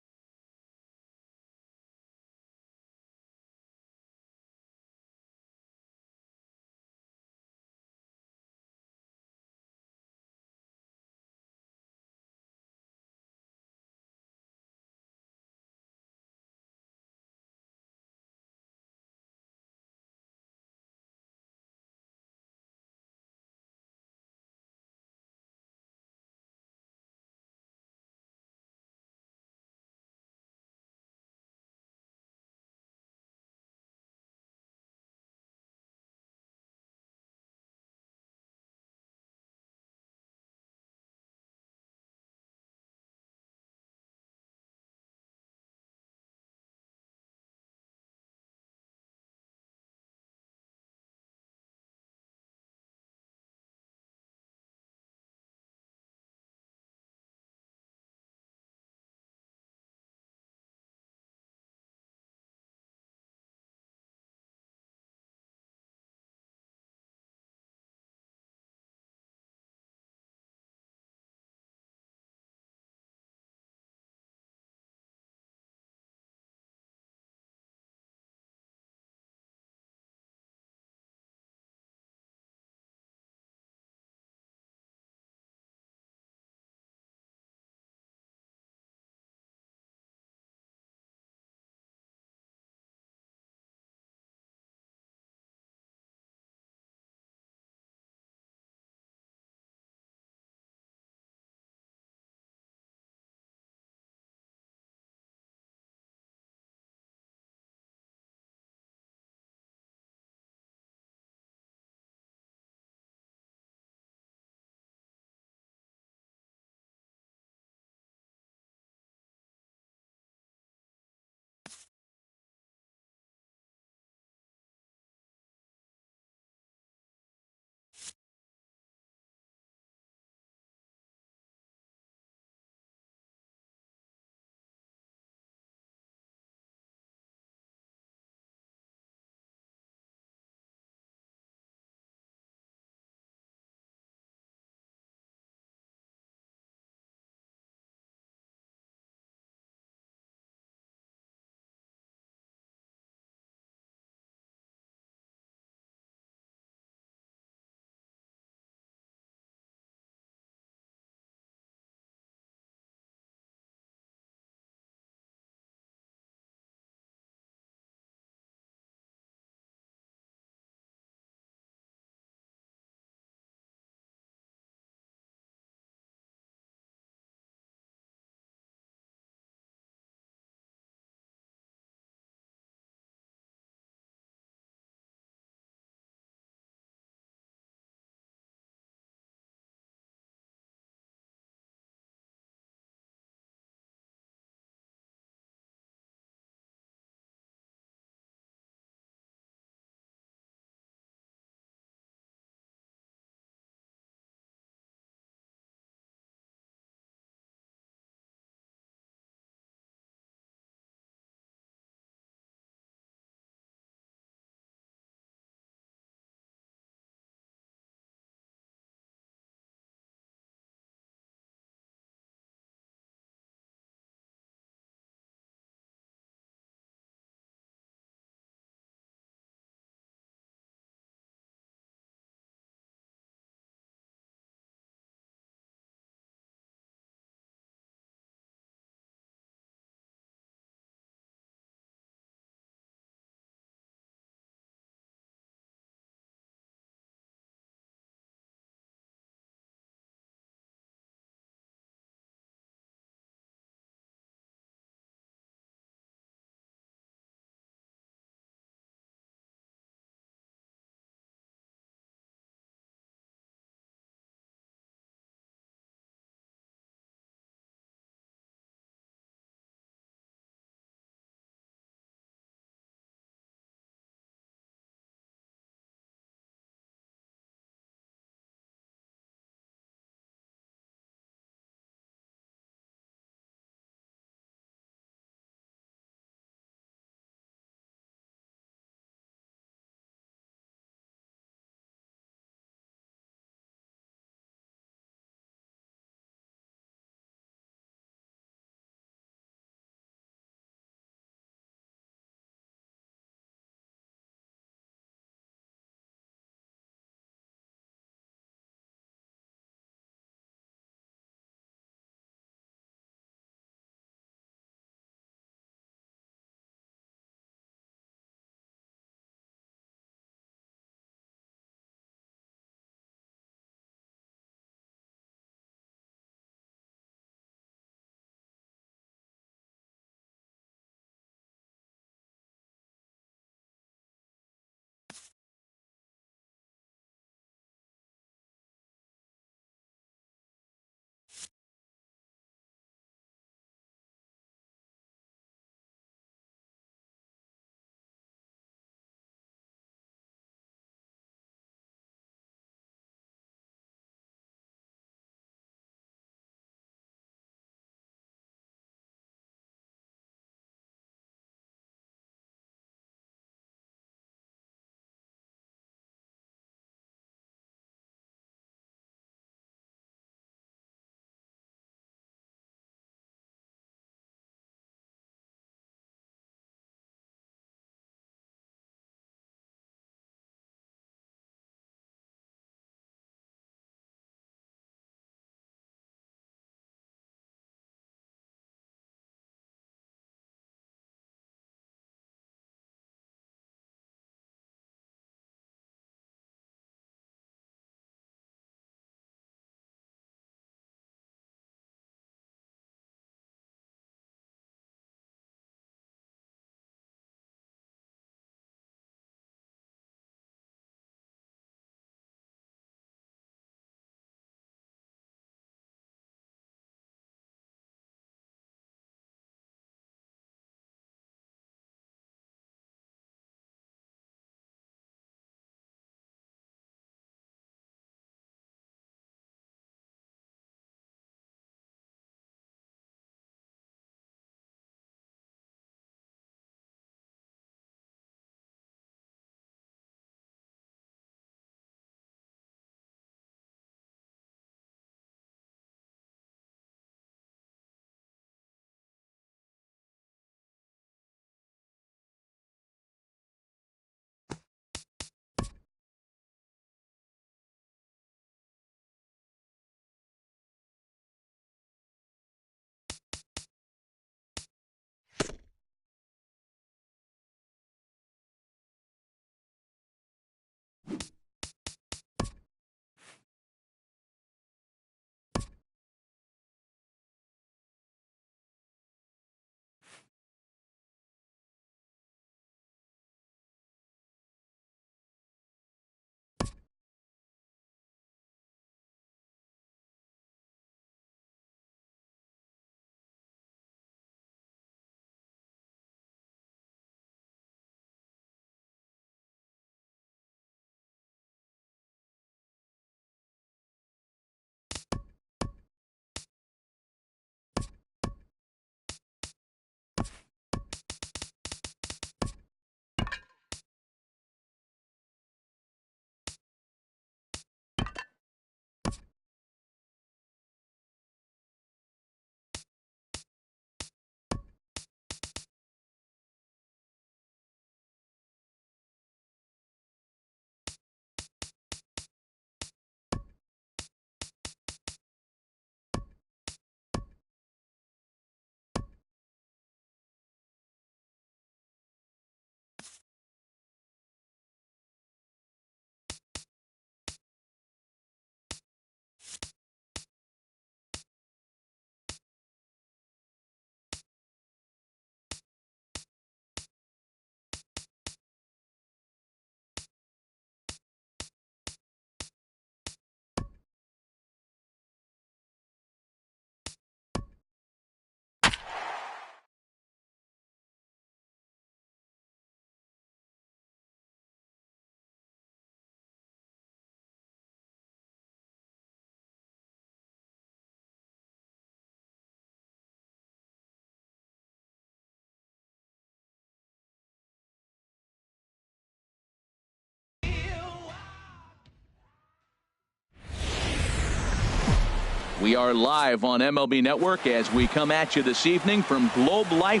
We are live on MLB Network as we come at you this evening from Globe Life.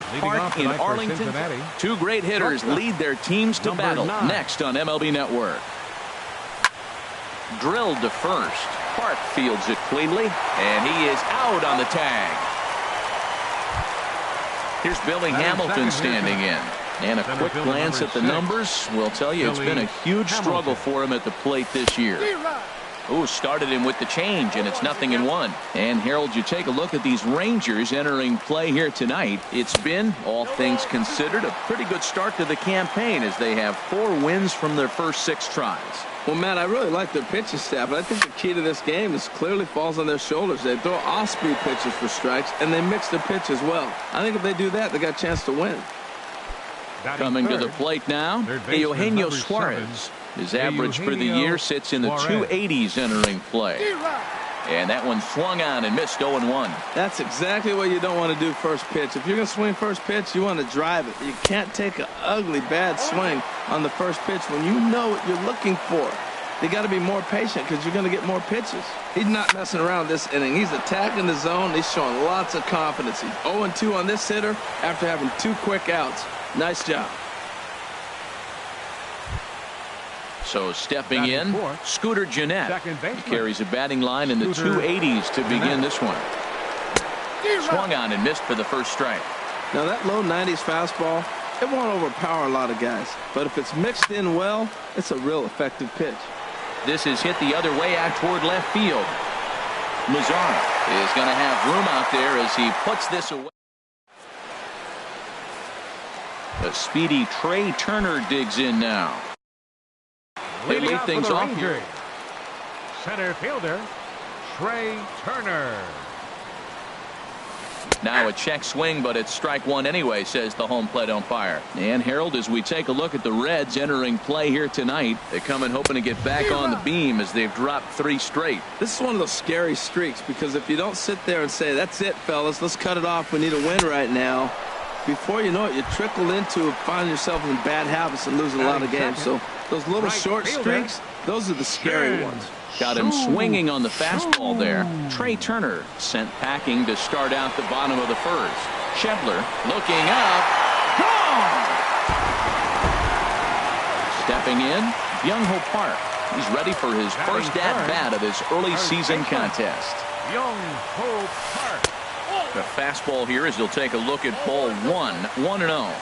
Park in Arlington. Two great hitters lead their teams to battle next on MLB Network. Drilled to first. Park fields it cleanly, and he is out on the tag. Here's Billy Hamilton standing in. And a quick glance at the numbers will tell you it's been a huge struggle for him at the plate this year. Ooh, started him with the change, and it's 0-1. And Harold, you take a look at these Rangers entering play here tonight. It's been, all things considered, a pretty good start to the campaign as they have 4 wins from their first 6 tries. Well, Matt, I really like their pitching staff, but I think the key to this game is clearly falls on their shoulders. They throw off-speed pitches for strikes, and they mix their pitch as well. I think if they do that, they got a chance to win. Coming to the plate now, Eugenio Suarez. His average for the year sits in the 280s entering play. And that one swung on and missed 0-1. That's exactly what you don't want to do first pitch. If you're going to swing first pitch, you want to drive it. You can't take an ugly, bad swing on the first pitch when you know what you're looking for. You got to be more patient because you're going to get more pitches. He's not messing around this inning. He's attacking the zone. He's showing lots of confidence. He's 0-2 on this hitter after having 2 quick outs. Nice job. So stepping in, Scooter Gennett. He carries a batting line in the 280s to begin this one. Swung on and missed for the first strike. Now that low 90s fastball, it won't overpower a lot of guys. But if it's mixed in well, it's a real effective pitch. This is hit the other way out toward left field. Mazara is going to have room out there as he puts this away. The speedy Trey Turner digs in now. They lead things off here. Center fielder, Trey Turner. Now a check swing, but it's strike 1 anyway, says the home plate umpire. And Harold, as we take a look at the Reds entering play here tonight, they come in hoping to get back on the beam as they've dropped 3 straight. This is one of those scary streaks because if you don't sit there and say, that's it, fellas, let's cut it off, we need a win right now. Before you know it, you trickle into finding yourself in bad habits and losing a lot of games. So those little short streaks, those are the scary ones. Got him swinging on the fastball there. Trey Turner sent packing to start out the bottom of the first. Shebler looking up. Gone! Stepping in, Byung-Ho Park. He's ready for his first at-bat of this early season contest. Byung-Ho Park. The fastball here as he'll take a look at ball 1, 1-0.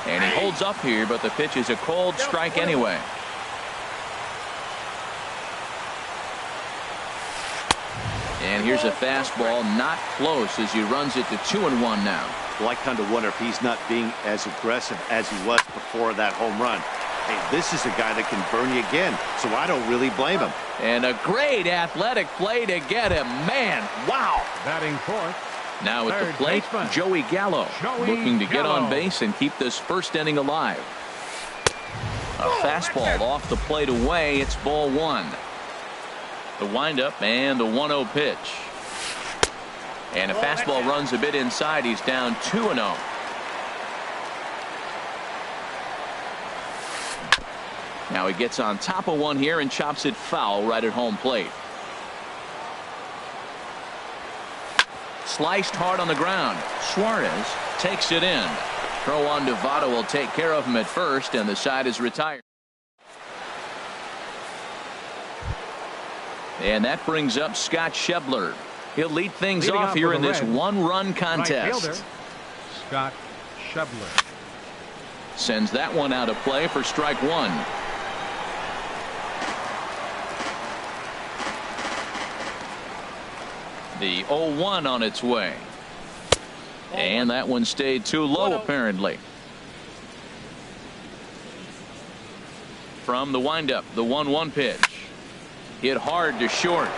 And he holds up here, but the pitch is a cold strike anyway. And here's a fastball not close as he runs it to 2-1 now. Well, I kind of wonder if he's not being as aggressive as he was before that home run. Hey, this is a guy that can burn you again, so I don't really blame him. And a great athletic play to get him. Man, wow. Batting fourth. Now at the plate, Joey Gallo looking to get on base and keep this first inning alive. A fastball off the plate away. It's ball 1. The windup and the 1-0 pitch. And a fastball runs a bit inside. He's down 2-0. Now he gets on top of one here and chops it foul right at home plate. Sliced hard on the ground. Suarez takes it in. Throw on to Votto will take care of him at first, and the side is retired. And that brings up Scott Shebler. He'll lead things off here in this 1-run contest. Scott Shebler sends that one out of play for strike 1. The 0-1 on its way. And that one stayed too low apparently. From the windup, the 1-1 pitch. Hit hard to short.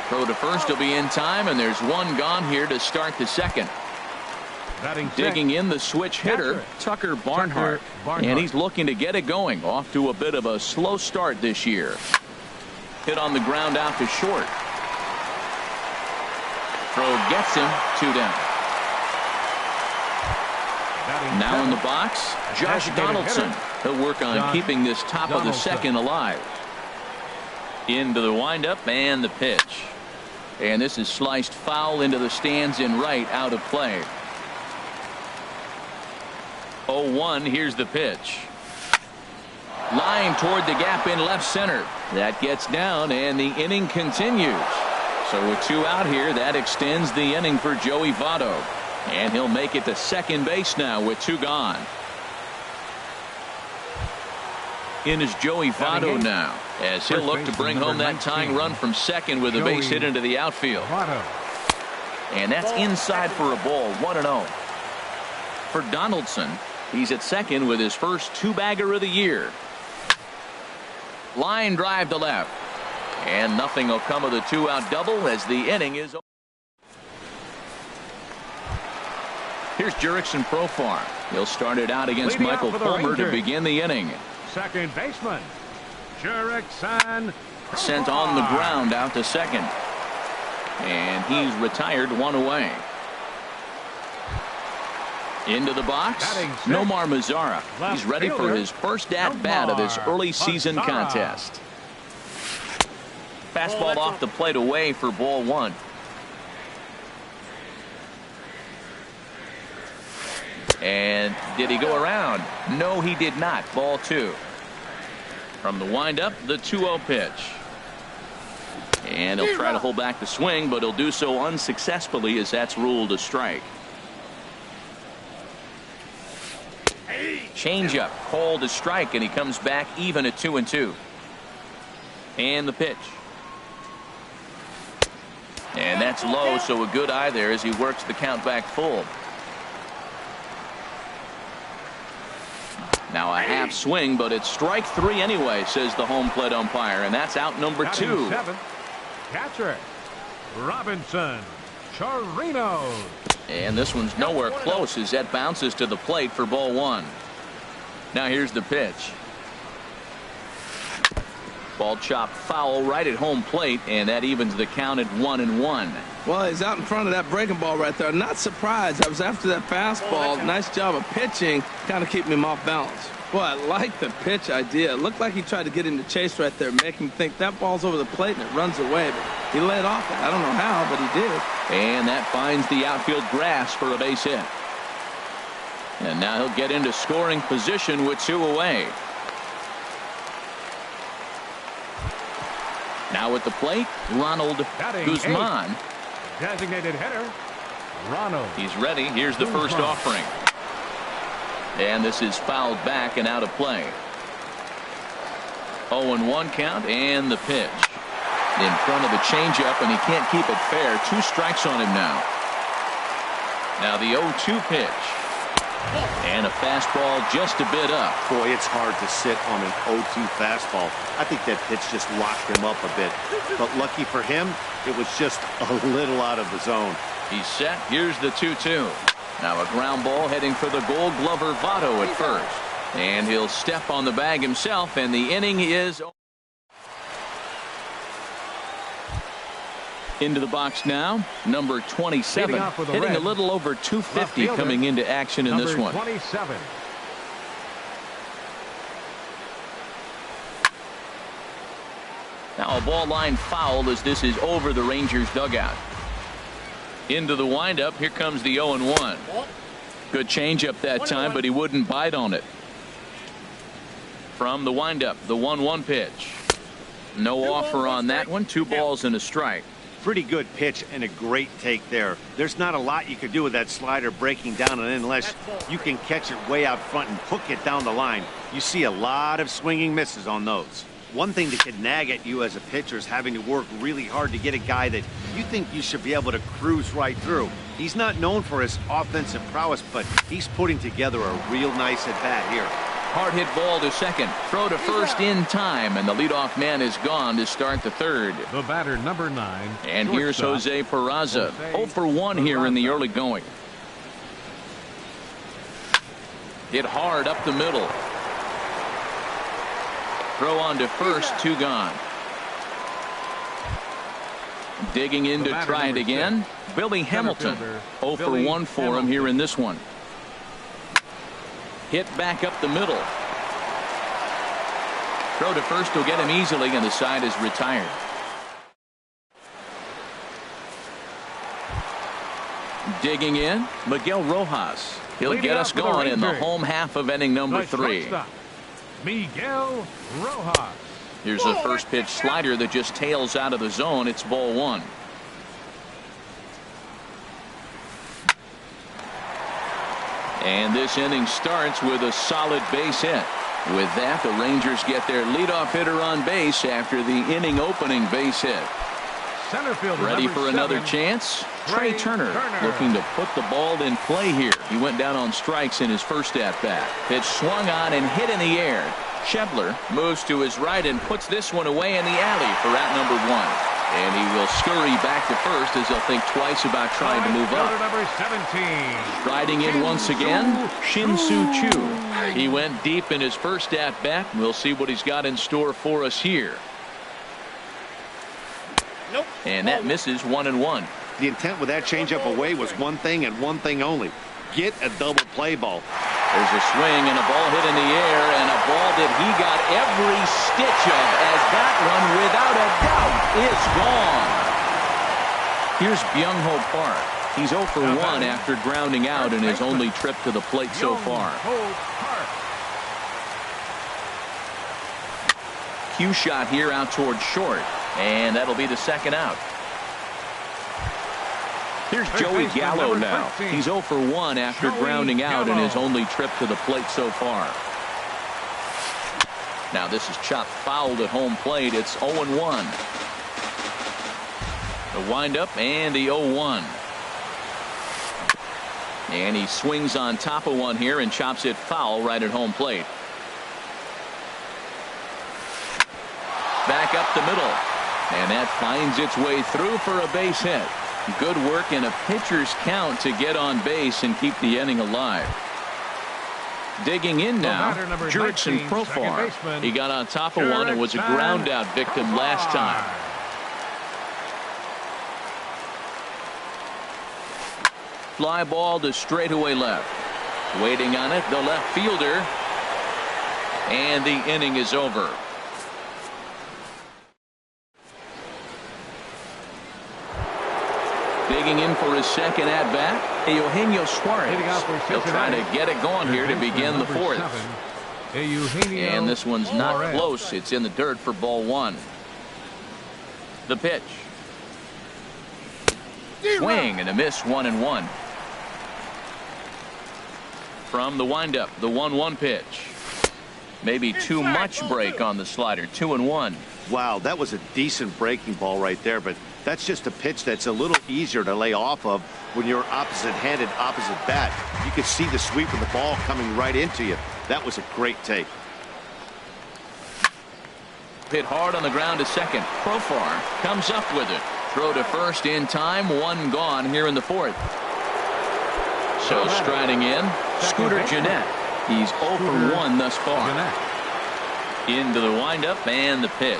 Throw to first will be in time, and there's one gone here to start the second. Digging in the switch hitter, Tucker Barnhart. And he's looking to get it going. Off to a bit of a slow start this year. Hit on the ground out to short. Throw gets him, 2 down. Now in the box, Josh Donaldson. He'll work on keeping this top of the second alive. Into the windup and the pitch. And this is sliced foul into the stands in right, out of play. 0-1, here's the pitch. Line toward the gap in left center. That gets down, and the inning continues. So with 2 out here, that extends the inning for Joey Votto. And he'll make it to second base now with 2 gone. In is Joey Votto now, as he'll look to bring home that tying run from second with a base hit into the outfield. And that's inside for a ball, 1-0. For Donaldson, he's at second with his first 2-bagger of the year. Line drive to left. And nothing will come of the 2-out double as the inning is over. Here's Jurickson Profar. He'll start it out against Michael Fulmer to begin the inning. Second baseman, Jurickson Profar. Sent on the ground out to second. And he's retired, 1 away. Into the box, Nomar Mazara. He's ready for his first at-bat of this early season contest. Fastball off the plate away for ball 1. And did he go around? No, he did not. Ball 2. From the windup, the 2-0 pitch. And he'll try to hold back the swing, but he'll do so unsuccessfully as that's ruled a strike. Changeup called a strike, and he comes back even at 2-2. And the pitch. And that's low, so a good eye there as he works the count back full. Now a half swing, but it's strike 3 anyway, says the home plate umpire, and that's out number 2. Catcher Robinson Chirinos. And this one's nowhere close as that bounces to the plate for ball 1. Now here's the pitch. Ball chopped foul right at home plate, and that evens the count at 1-1. Well, he's out in front of that breaking ball right there. Not surprised. I was after that fastball. Nice job of pitching, kind of keeping him off balance. Boy, I like the pitch idea. It looked like he tried to get him to chase right there, making him think that ball's over the plate and it runs away. But he led off it. I don't know how, but he did. And that finds the outfield grass for a base hit. And now he'll get into scoring position with 2 away. Now at the plate, Ronald Guzman. Designated hitter, Ronald. He's ready. Here's the first offering. And this is fouled back and out of play. 0-1 count and the pitch. In front of the changeup, and he can't keep it fair. 2 strikes on him now. Now the 0-2 pitch. And a fastball just a bit up. Boy, it's hard to sit on an 0-2 fastball. I think that pitch just locked him up a bit. But lucky for him, it was just a little out of the zone. He's set. Here's the 2-2. Now a ground ball heading for the Gold Glover Votto at first. And he'll step on the bag himself, and the inning is into the box now. Number 27, hitting a little over 250 coming into action in this one. 27. Now a ball line foul as this is over the Rangers dugout. Into the windup. Here comes the 0-1. Good changeup that time, but he wouldn't bite on it. From the windup, the 1-1 pitch. No offer on that one. 2 balls and a strike. Pretty good pitch and a great take there. There's not a lot you could do with that slider breaking down, and unless you can catch it way out front and hook it down the line, you see a lot of swinging misses on those. One thing that could nag at you as a pitcher is having to work really hard to get a guy that you think you should be able to cruise right through. He's not known for his offensive prowess, but he's putting together a real nice at-bat here. Hard hit ball to second. Throw to first in time, and the leadoff man is gone to start the third. The batter, number 9. And here's Jose Peraza. 0-for-1 here in the early going. Hit hard up the middle. Throw on to first, 2 gone. Digging in to try it again. Billy Hamilton. 0-for-1 for him here in this one. Hit back up the middle. Throw to first will get him easily, and the side is retired. Digging in, Miguel Rojas. He'll get us going in the home half of inning number 3. Miguel Rojas. Here's the first pitch slider that just tails out of the zone. It's ball 1. And this inning starts with a solid base hit. With that, the Rangers get their leadoff hitter on base after the inning opening base hit. Center fielder ready for another chance. Trey Turner looking to put the ball in play here. He went down on strikes in his first at bat. Pitch swung on and hit in the air. Schebler moves to his right and puts this one away in the alley for out number 1. And he will scurry back to first as he'll think twice about trying to move up. Number 17. Striding in once again, Shin-Soo Choo. He went deep in his first at bat. We'll see what he's got in store for us here. Nope. And that misses 1-1. The intent with that changeup away was one thing and one thing only. Get a double play ball. There's a swing and a ball hit in the air, and a ball that he got every stitch of, as that one, without a doubt, is gone. Here's Byung-Ho Park. He's 0 for 1 after grounding out in his only trip to the plate so far. Cue shot here out towards short, and that'll be the second out. Here's Joey Gallo now. He's 0 for 1 after grounding out in his only trip to the plate so far. Now this is chopped fouled at home plate. It's 0-1. The windup and the 0-1. And he swings on top of one here and chops it foul right at home plate. Back up the middle. And that finds its way through for a base hit. Good work in a pitcher's count to get on base and keep the inning alive. Digging in now, Jurickson Profar. He got on top of one and was a ground out victim last time. Fly ball to straightaway left. Waiting on it, the left fielder. And the inning is over. Digging in for his second at bat, Eugenio Suarez. He'll try to get it going here to begin the 4th. And this one's not close. It's in the dirt for ball 1. The pitch. Swing and a miss, 1-1. From the windup, the 1-1 pitch. Maybe too much break on the slider, 2-1. Wow, that was a decent breaking ball right there, but that's just a pitch that's a little easier to lay off of when you're opposite-handed, opposite bat. You could see the sweep of the ball coming right into you. That was a great take. Hit hard on the ground to second. Profar comes up with it. Throw to first in time. 1 gone here in the 4th. So striding in, Scooter Gennett. He's 0 for 1 thus far. Into the windup and the pitch.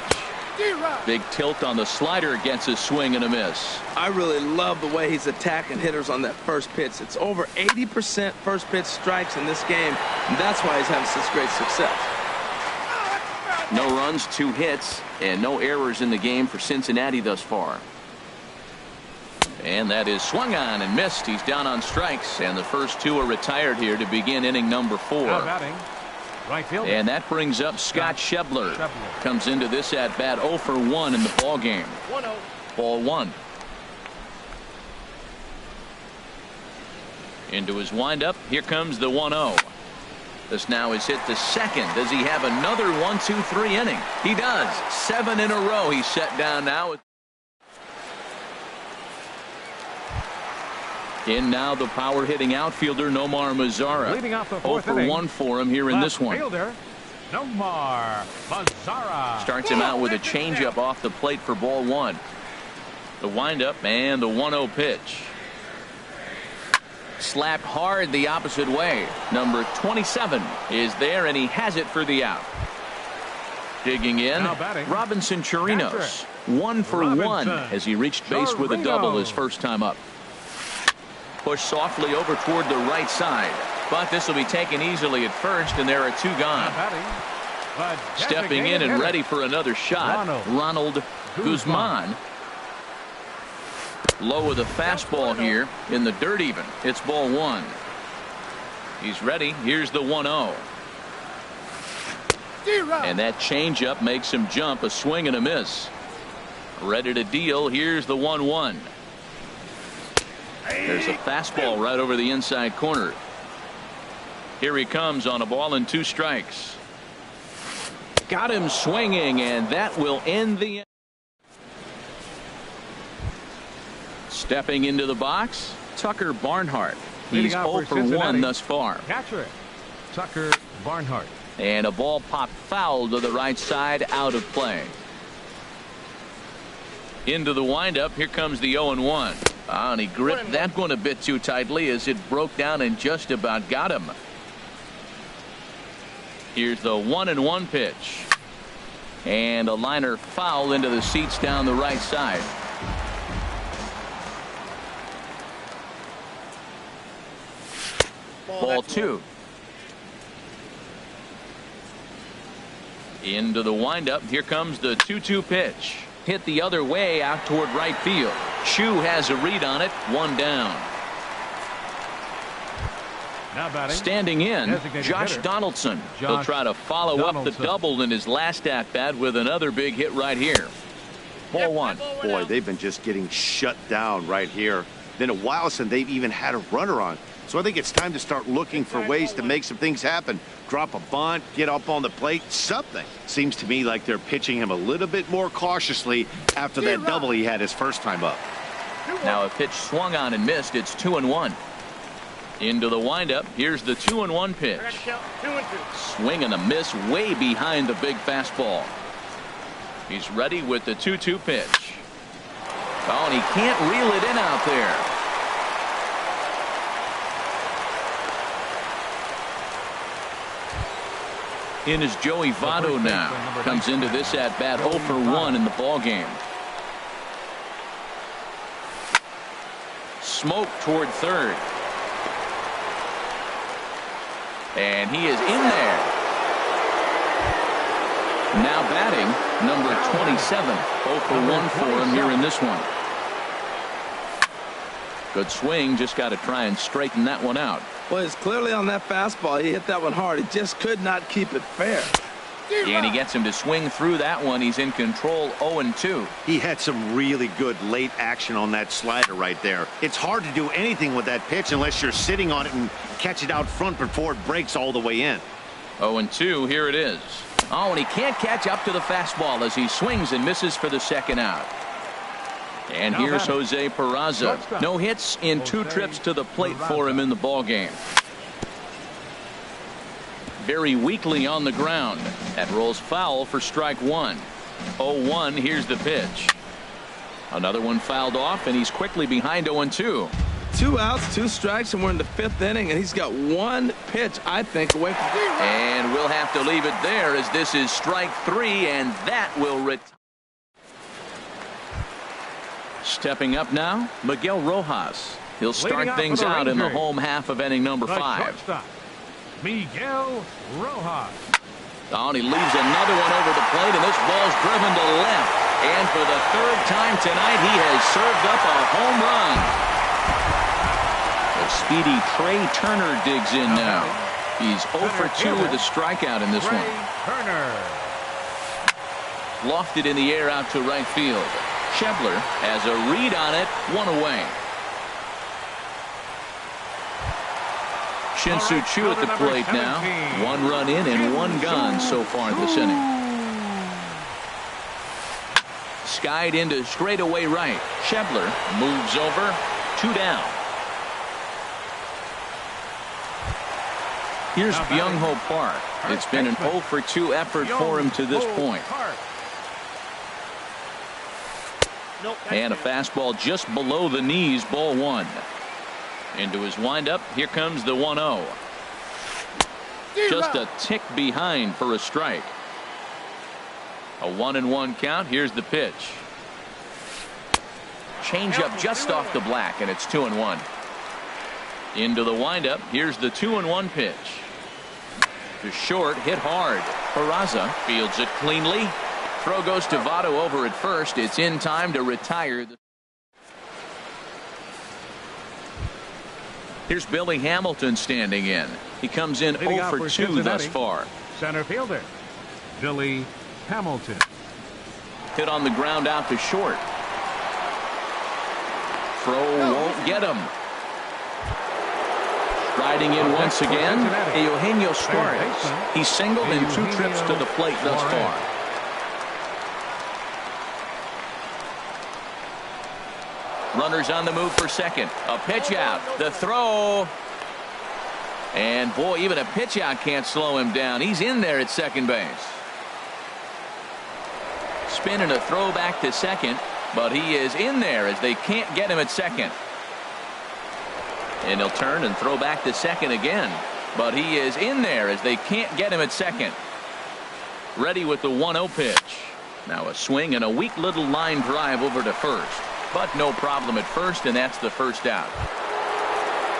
Big tilt on the slider, gets a swing and a miss. I really love the way he's attacking hitters on that first pitch. It's over 80% first pitch strikes in this game, and that's why he's having such great success. No runs, 2 hits, and no errors in the game for Cincinnati thus far. And that is swung on and missed. He's down on strikes, and the first 2 are retired here to begin inning number 4. Right fielder. And that brings up Scott Schebler. Comes into this at bat 0 for 1 in the ball game. 1-0. Ball 1. Into his windup. Here comes the 1-0. This now is hit to second. Does he have another 1-2-3 inning? He does. 7 in a row. He's set down now. In now the power hitting outfielder Nomar Mazara. Leading off the 0 for 1 for him here in this one. Fielder, Nomar Mazara. Starts him out with a changeup off the plate for ball 1. The windup and the 1-0 pitch. Slapped hard the opposite way. Number 27 is there, and he has it for the out. Digging in, Robinson Chirinos. 1 for 1 as he reached base with a double his first time up. Push softly over toward the right side. But this will be taken easily at first, and there are two gone. Stepping in and ready for another shot, Ronald Guzman. Low with a fastball here in the dirt even. It's ball one. He's ready. Here's the 1-0. And that changeup makes him jump. A swing and a miss. Ready to deal. Here's the 1-1. There's a fastball right over the inside corner. Here he comes on a ball and 2 strikes. Got him swinging, and that will end the. Stepping into the box, Tucker Barnhart. He's 0 for 1 thus far. Catcher, Tucker Barnhart. And a ball popped foul to the right side, out of play. Into the windup. Here comes the 0-1. And he gripped that one a bit too tightly as it broke down and just about got him. Here's the 1-1 pitch. And a liner foul into the seats down the right side. Ball 2. Into the windup. Here comes the 2-2 pitch. Hit the other way out toward right field. Chu has a read on it. 1 down. Now batting, standing in, Josh hitter. Donaldson. He'll try to follow up the double in his last at bat with another big hit right here. Ball 1. Boy, they've been just getting shut down right here. Been a while since they've even had a runner on. So I think it's time to start looking for ways to make some things happen. Drop a bunt, get up on the plate, something. Seems to me like they're pitching him a little bit more cautiously after that double he had his first time up. Now a pitch swung on and missed. It's 2-1. Into the windup. Here's the 2-1 pitch. Swing and a miss way behind the big fastball. He's ready with the 2-2 pitch. Oh, and he can't reel it in out there. In is Joey Votto now. Comes into this at bat 0 for 1 in the ball game. Smoke toward third. And he is in there. Now batting, number 27. 0 for 1 for him here in this one. Good swing. Just got to try and straighten that one out. Well, it's clearly on that fastball. He hit that one hard. He just could not keep it fair. And he gets him to swing through that one. He's in control. 0-2. He had some really good late action on that slider right there. It's hard to do anything with that pitch unless you're sitting on it and catch it out front before it breaks all the way in. 0-2. Here it is. Oh, and he can't catch up to the fastball as he swings and misses for the second out. And here's Jose Peraza. No hits in 2 trips to the plate for him in the ball game. Very weakly on the ground. That rolls foul for strike 1. 0-1. Here's the pitch. Another one fouled off, and he's quickly behind 0-2. 2 outs, 2 strikes, and we're in the 5th inning, and he's got 1 pitch, I think, away from. And we'll have to leave it there as this is strike 3, and that will retire. Stepping up now, Miguel Rojas. He'll start things out in the home half of inning number 5. Miguel Rojas. Oh, and he leaves another one over the plate, and this ball's driven to left. And for the 3rd time tonight, he has served up a home run. The speedy Trey Turner digs in now. He's 0 for 2 with a strikeout in this one. Turner. Lofted in the air out to right field. Shebler has a read on it, 1 away. Shin-Soo Choo at the plate now. 1 run in and 1 gone so far this inning. Skied into straightaway right. Shebler moves over. 2 down. Here's Byung-Ho Park. It's been an 0 for 2 effort for him to this point. And a fastball just below the knees, ball 1. Into his windup. Here comes the 1-0. Just a tick behind for a strike. A 1-1 count. Here's the pitch. Change up just off the black, and it's 2-1. Into the windup. Here's the 2-1 pitch. To short, hit hard. Peraza fields it cleanly. Throw goes to Votto over at first. It's in time to retire. Here's Billy Hamilton standing in. He comes in 0 for 2 thus far. Center fielder Billy Hamilton. Hit on the ground out to short. Throw won't get him. Riding in once again, Eugenio Suarez. He's singled in 2 trips to the plate thus far. Runners on the move for second. A pitch out. The throw. And boy, even a pitch out can't slow him down. He's in there at second base. Spin and a throw back to second, but he is in there as they can't get him at second. And he'll turn and throw back to second again, but he is in there as they can't get him at second. Ready with the 1-0 pitch. Now a swing and a weak little line drive over to first, but no problem at first, and that's the first out.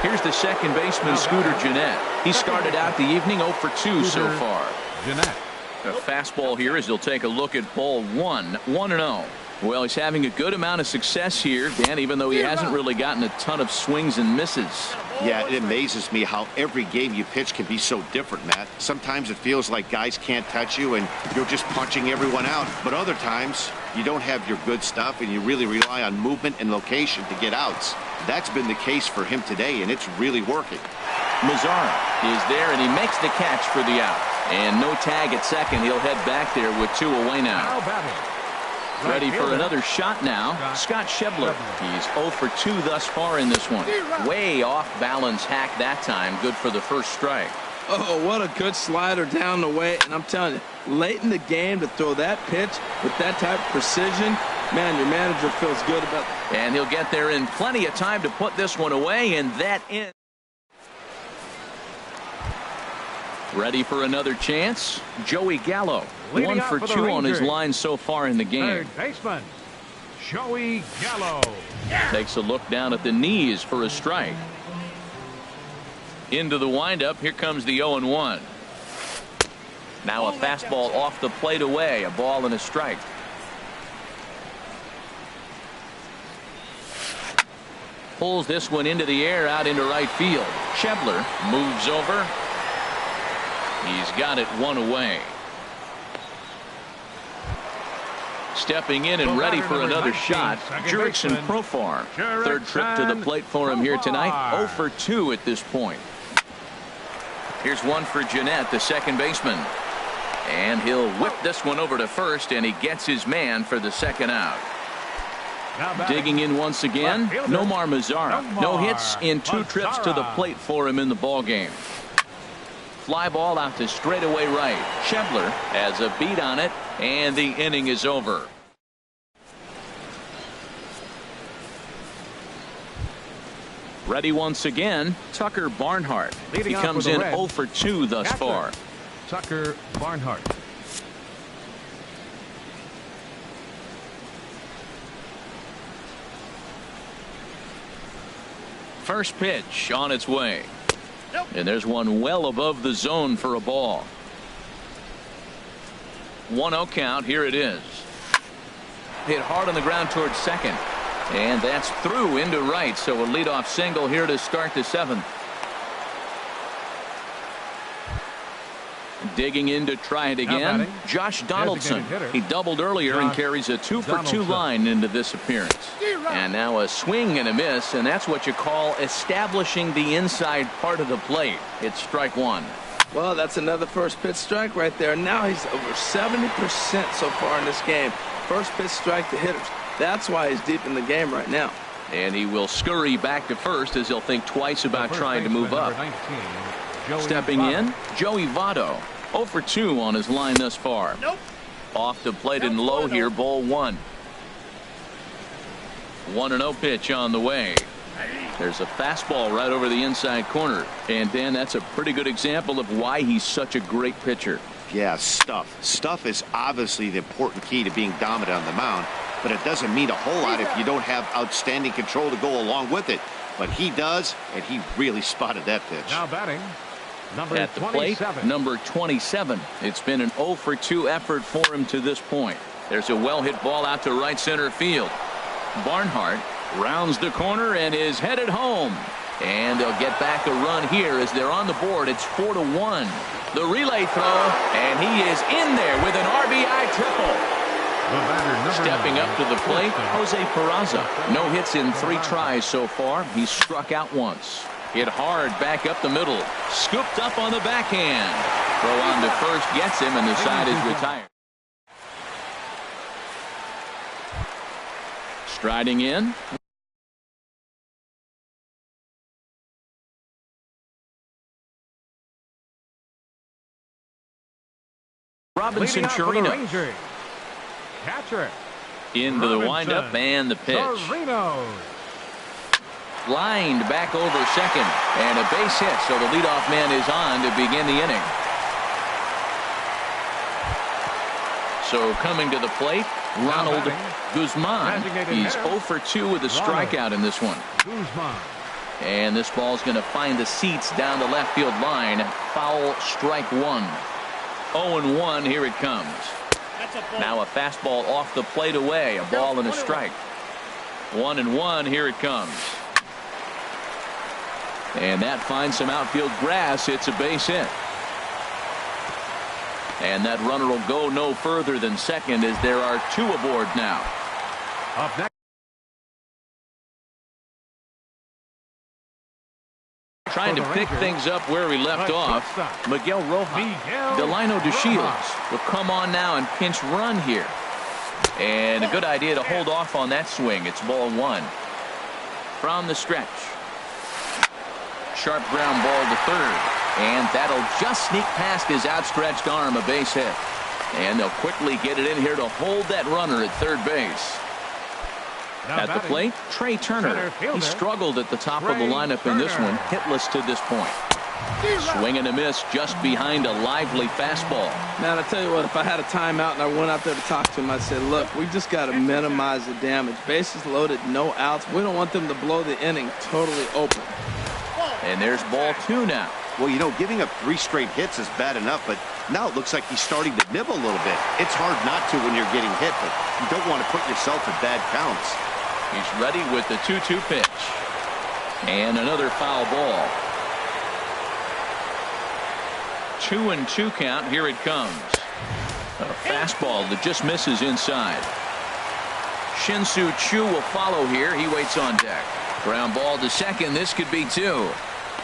Here's the second baseman, Scooter Gennett. He started out the evening 0 for 2 so far. Gennett. A fastball here as he'll take a look at ball 1-0. Well, he's having a good amount of success here, Dan, even though he hasn't really gotten a ton of swings and misses. Yeah, it amazes me how every game you pitch can be so different, Matt. Sometimes it feels like guys can't touch you and you're just punching everyone out. But other times, you don't have your good stuff and you really rely on movement and location to get outs. That's been the case for him today, and it's really working. Mazzara is there, and he makes the catch for the out. And no tag at second. He'll head back there with 2 away now. Ready for another shot now. Scott Schebler. He's 0 for 2 thus far in this one. Way off balance hack that time. Good for the first strike. Oh, what a good slider down the way. And I'm telling you, late in the game to throw that pitch with that type of precision, man, your manager feels good about it. And he'll get there in plenty of time to put this one away, and that in. Ready for another chance. Joey Gallo. 1 for 2 on his line so far in the game. Third baseman Joey Gallo. Takes a look down at the knees for a strike. Into the windup. Here comes the 0-1. Now a fastball off the plate away. A ball and a strike. Pulls this one into the air out into right field. Schebler moves over. He's got it 1 away. Stepping in and ready for another shot, Jurickson Profar. Third trip to the plate for him here tonight. 0 for 2 at this point. Here's one for Gennett, the second baseman. And he'll whip this one over to first, and he gets his man for the second out. Digging in once again, Nomar Mazzara. No hits in 2 trips to the plate for him in the ballgame. Fly ball out to straightaway right. Schebler has a beat on it, and the inning is over. Ready once again, Tucker Barnhart. He comes in 0 for 2 thus far. Tucker Barnhart. First pitch on its way. And there's one well above the zone for a ball. 1-0 count. Here it is. Hit hard on the ground towards second. And that's through into right. So a leadoff single here to start the 7th. Digging in to try it again. Josh Donaldson. He doubled earlier and carries a 2 for 2 line into this appearance. And now a swing and a miss, and that's what you call establishing the inside part of the plate. It's strike 1. Well, that's another first pitch strike right there. Now he's over 70% so far in this game. First pitch strike to hitters. That's why he's deep in the game right now. And he will scurry back to first as he'll think twice about trying to move up. Stepping in, Joey Votto. 0 for 2 on his line thus far. Off the plate and low here, ball 1. 1-0 pitch on the way. There's a fastball right over the inside corner. And Dan, that's a pretty good example of why he's such a great pitcher. Yeah, stuff. Stuff is obviously the important key to being dominant on the mound, but it doesn't mean a whole lot if you don't have outstanding control to go along with it. but he does, and he really spotted that pitch. Now batting, number At the plate, 27. number 27. It's been an 0 for 2 effort for him to this point. There's a well-hit ball out to right center field. Barnhart rounds the corner and is headed home. And they'll get back a run here as they're on the board. It's 4-1. The relay throw, and he is in there with an RBI triple. Stepping up to the plate, Jose Peraza. No hits in 3 tries so far. He's struck out once. Hit hard back up the middle. Scooped up on the backhand. Throw on to first gets him, and the side is retired. Striding in. Robinson Chirino. Catcher. Into the windup and the pitch. Lined back over second. And a base hit, so the leadoff man is on to begin the inning. So coming to the plate, Ronald Guzman. He's 0 for 2 with a strikeout in this one. And this ball's going to find the seats down the left field line. Foul, strike 1. 0-1, here it comes. Now a fastball off the plate away. A ball and a strike. 1-1, here it comes. And that finds some outfield grass. It's a base hit. And that runner will go no further than second as there are 2 aboard now. Up next. Trying to pick things up where we left off. Miguel Rojas. Delino DeShields will come on now and pinch run here. And a good idea to hold off on that swing. It's ball 1. From the stretch. Sharp ground ball to third. And that'll just sneak past his outstretched arm, a base hit. And they'll quickly get it in here to hold that runner at third base. At the plate, Trey Turner. He struggled at the top of the lineup in this one, hitless to this point. Swing and a miss just behind a lively fastball. Man, I tell you what, if I had a timeout and I went out there to talk to him, I said, look, we just got to minimize the damage. Bases loaded, no outs. We don't want them to blow the inning totally open. And there's ball 2 now. Well, you know, giving up 3 straight hits is bad enough, but now it looks like he's starting to nibble a little bit. It's hard not to when you're getting hit, but you don't want to put yourself at bad counts. He's ready with the 2-2 pitch. And another foul ball. 2-2 count. Here it comes. A fastball that just misses inside. Shin-Soo Choo will follow here. He waits on deck. Ground ball to second. This could be 2.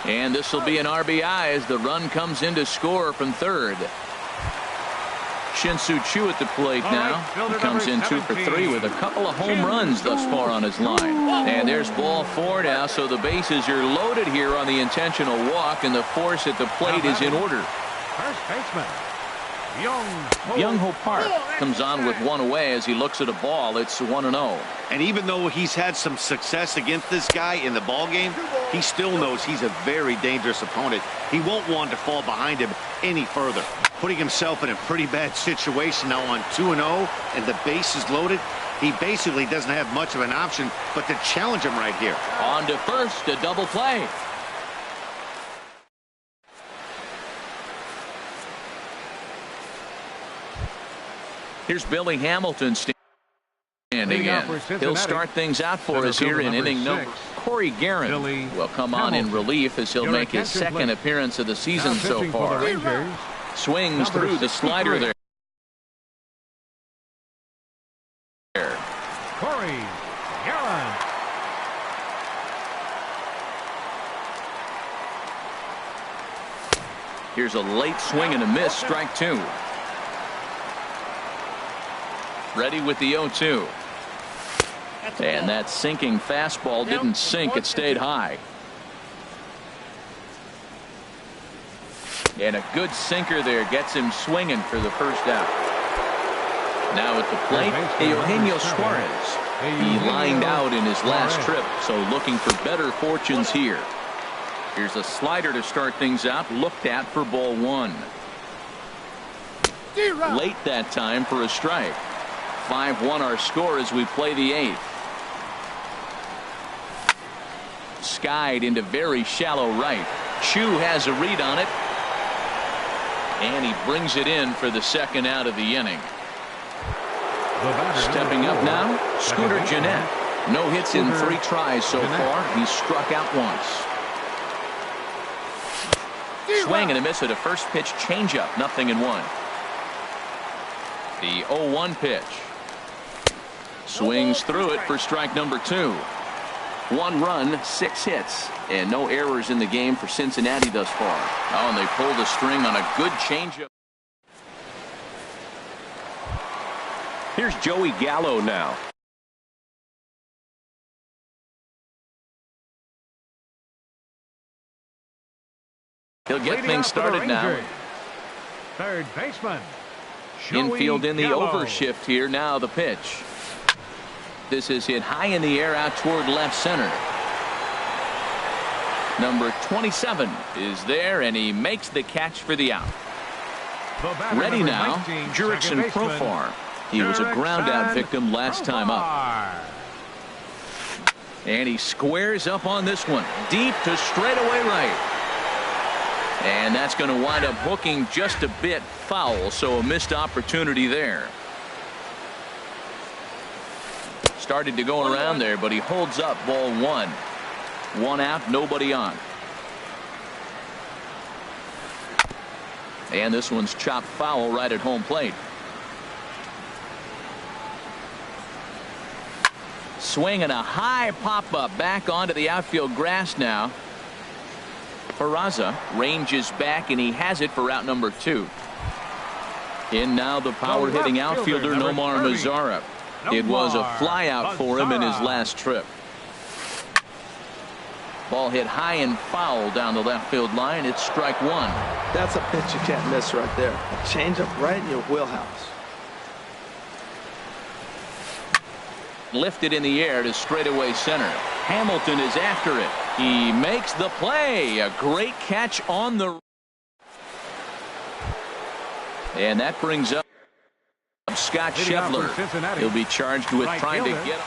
And this will be an RBI as the run comes in to score from third. Shin-Soo Choo at the plate now. He comes in 2 for 3 with a couple of home runs thus far on his line. And there's ball 4 now, so the bases are loaded here on the intentional walk, and the force at the plate is in order. First baseman, Young-Ho Park comes on with 1 away as he looks at a ball. It's 1-0. And even though he's had some success against this guy in the ball game, he still knows he's a very dangerous opponent. He won't want to fall behind him any further. Putting himself in a pretty bad situation now on 2-0 and the base is loaded. He basically doesn't have much of an option but to challenge him right here. On to first, a double play. Here's Billy Hamilton standing in. He'll start things out for us here in inning number. Corey Guerin will come on in relief as he'll make his 2nd appearance of the season so far. Swings through the slider there. Corey Guerin. Here's a late swing and a miss, strike 2. Ready with the 0-2. And that sinking fastball didn't sink, it stayed high. And a good sinker there gets him swinging for the first out. Now at the plate, Eugenio Suarez. He lined out in his last trip, so looking for better fortunes here. Here's a slider to start things out, looked at for ball 1. Late that time for a strike. 5-1 our score as we play the 8th. Skied into very shallow right. Chu has a read on it. And he brings it in for the second out of the inning. Stepping up now, Scooter Gennett. No hits in 3 tries so far. He's struck out once. Swing and a miss at a first pitch changeup. 0-1. The 0-1 pitch. Swings through it for strike number 2. 1 run, 6 hits, and no errors in the game for Cincinnati thus far. Oh, and they pulled a string on a good changeup. Here's Joey Gallo now. He'll get things started now. Third baseman. Infield in the Gallo. overshift here. Now the pitch. This is hit high in the air out toward left center. Number 27 is there, and he makes the catch for the out. Ready now, Jurickson Profar. He was a ground out victim last time up. And he squares up on this one. Deep to straightaway right. And that's going to wind up hooking just a bit foul, so a missed opportunity there. Started to go around there, but he holds up. Ball 1. 1 out, nobody on. And this one's chopped foul right at home plate. Swinging a high pop-up back onto the outfield grass now. Peraza ranges back, and he has it for out number 2. In now the power-hitting outfielder Nomar Mazara. It was a flyout for him in his last trip. Ball hit high and foul down the left field line. It's strike 1. That's a pitch you can't miss right there. A changeup right in your wheelhouse. Lifted in the air to straightaway center. Hamilton is after it. He makes the play. A great catch on the. And that brings up Scott Scheffler. He'll be charged with trying to get.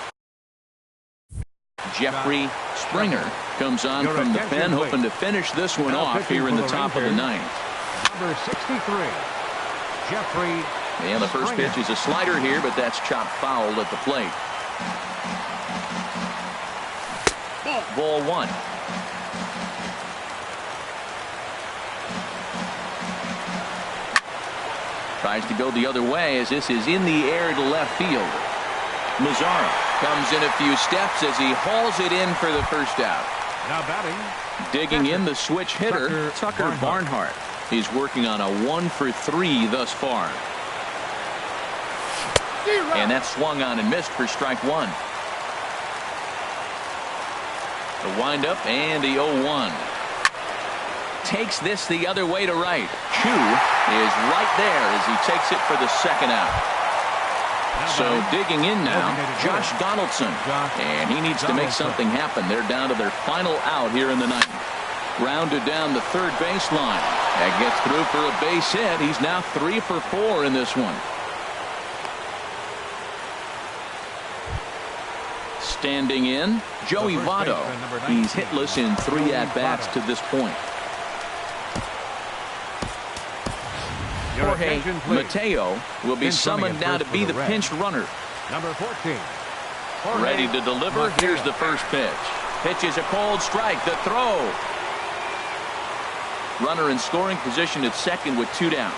Jeffrey Springer comes on from the pen, hoping to finish this one off here in the top of the 9th. Number 63, Jeffrey. And the first pitch is a slider here, but that's chopped foul at the plate. Ball 1. Tries to go the other way as this is in the air to left field. Mazara comes in a few steps as he hauls it in for the first out. Now batting. Digging in the switch hitter, Tucker Barnhart. He's working on a 1-for-3 thus far. And that's swung on and missed for strike 1. The windup and the 0-1. Takes this the other way to right. Chu is right there as he takes it for the second out. So digging in now, Josh Donaldson. And he needs to make something happen. They're down to their final out here in the 9th. Grounded down the third baseline. That gets through for a base hit. He's now 3 for 4 in this one. Standing in, Joey Votto. He's hitless in 3 at-bats to this point. Jorge Mateo will be summoned now to be the pinch runner. Number 14. Ready to deliver. Here's the first pitch. Pitch is a cold strike. The throw. Runner in scoring position at second with 2 down.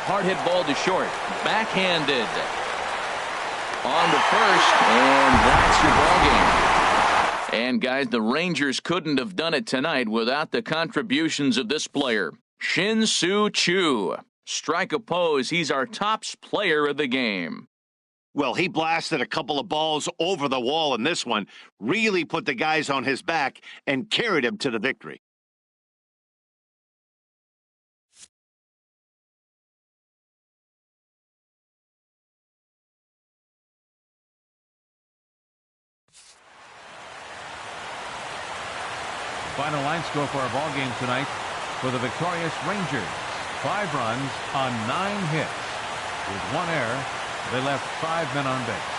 Hard hit ball to short. Backhanded. On to first, and that's your ball game. And guys, the Rangers couldn't have done it tonight without the contributions of this player, Shin-Soo Choo. Strike oppose. He's our top player of the game. Well, he blasted a couple of balls over the wall in this one, really put the guys on his back and carried him to the victory. Final line score for our ball game tonight for the victorious Rangers. 5 runs on 9 hits. With 1 error, they left 5 men on base.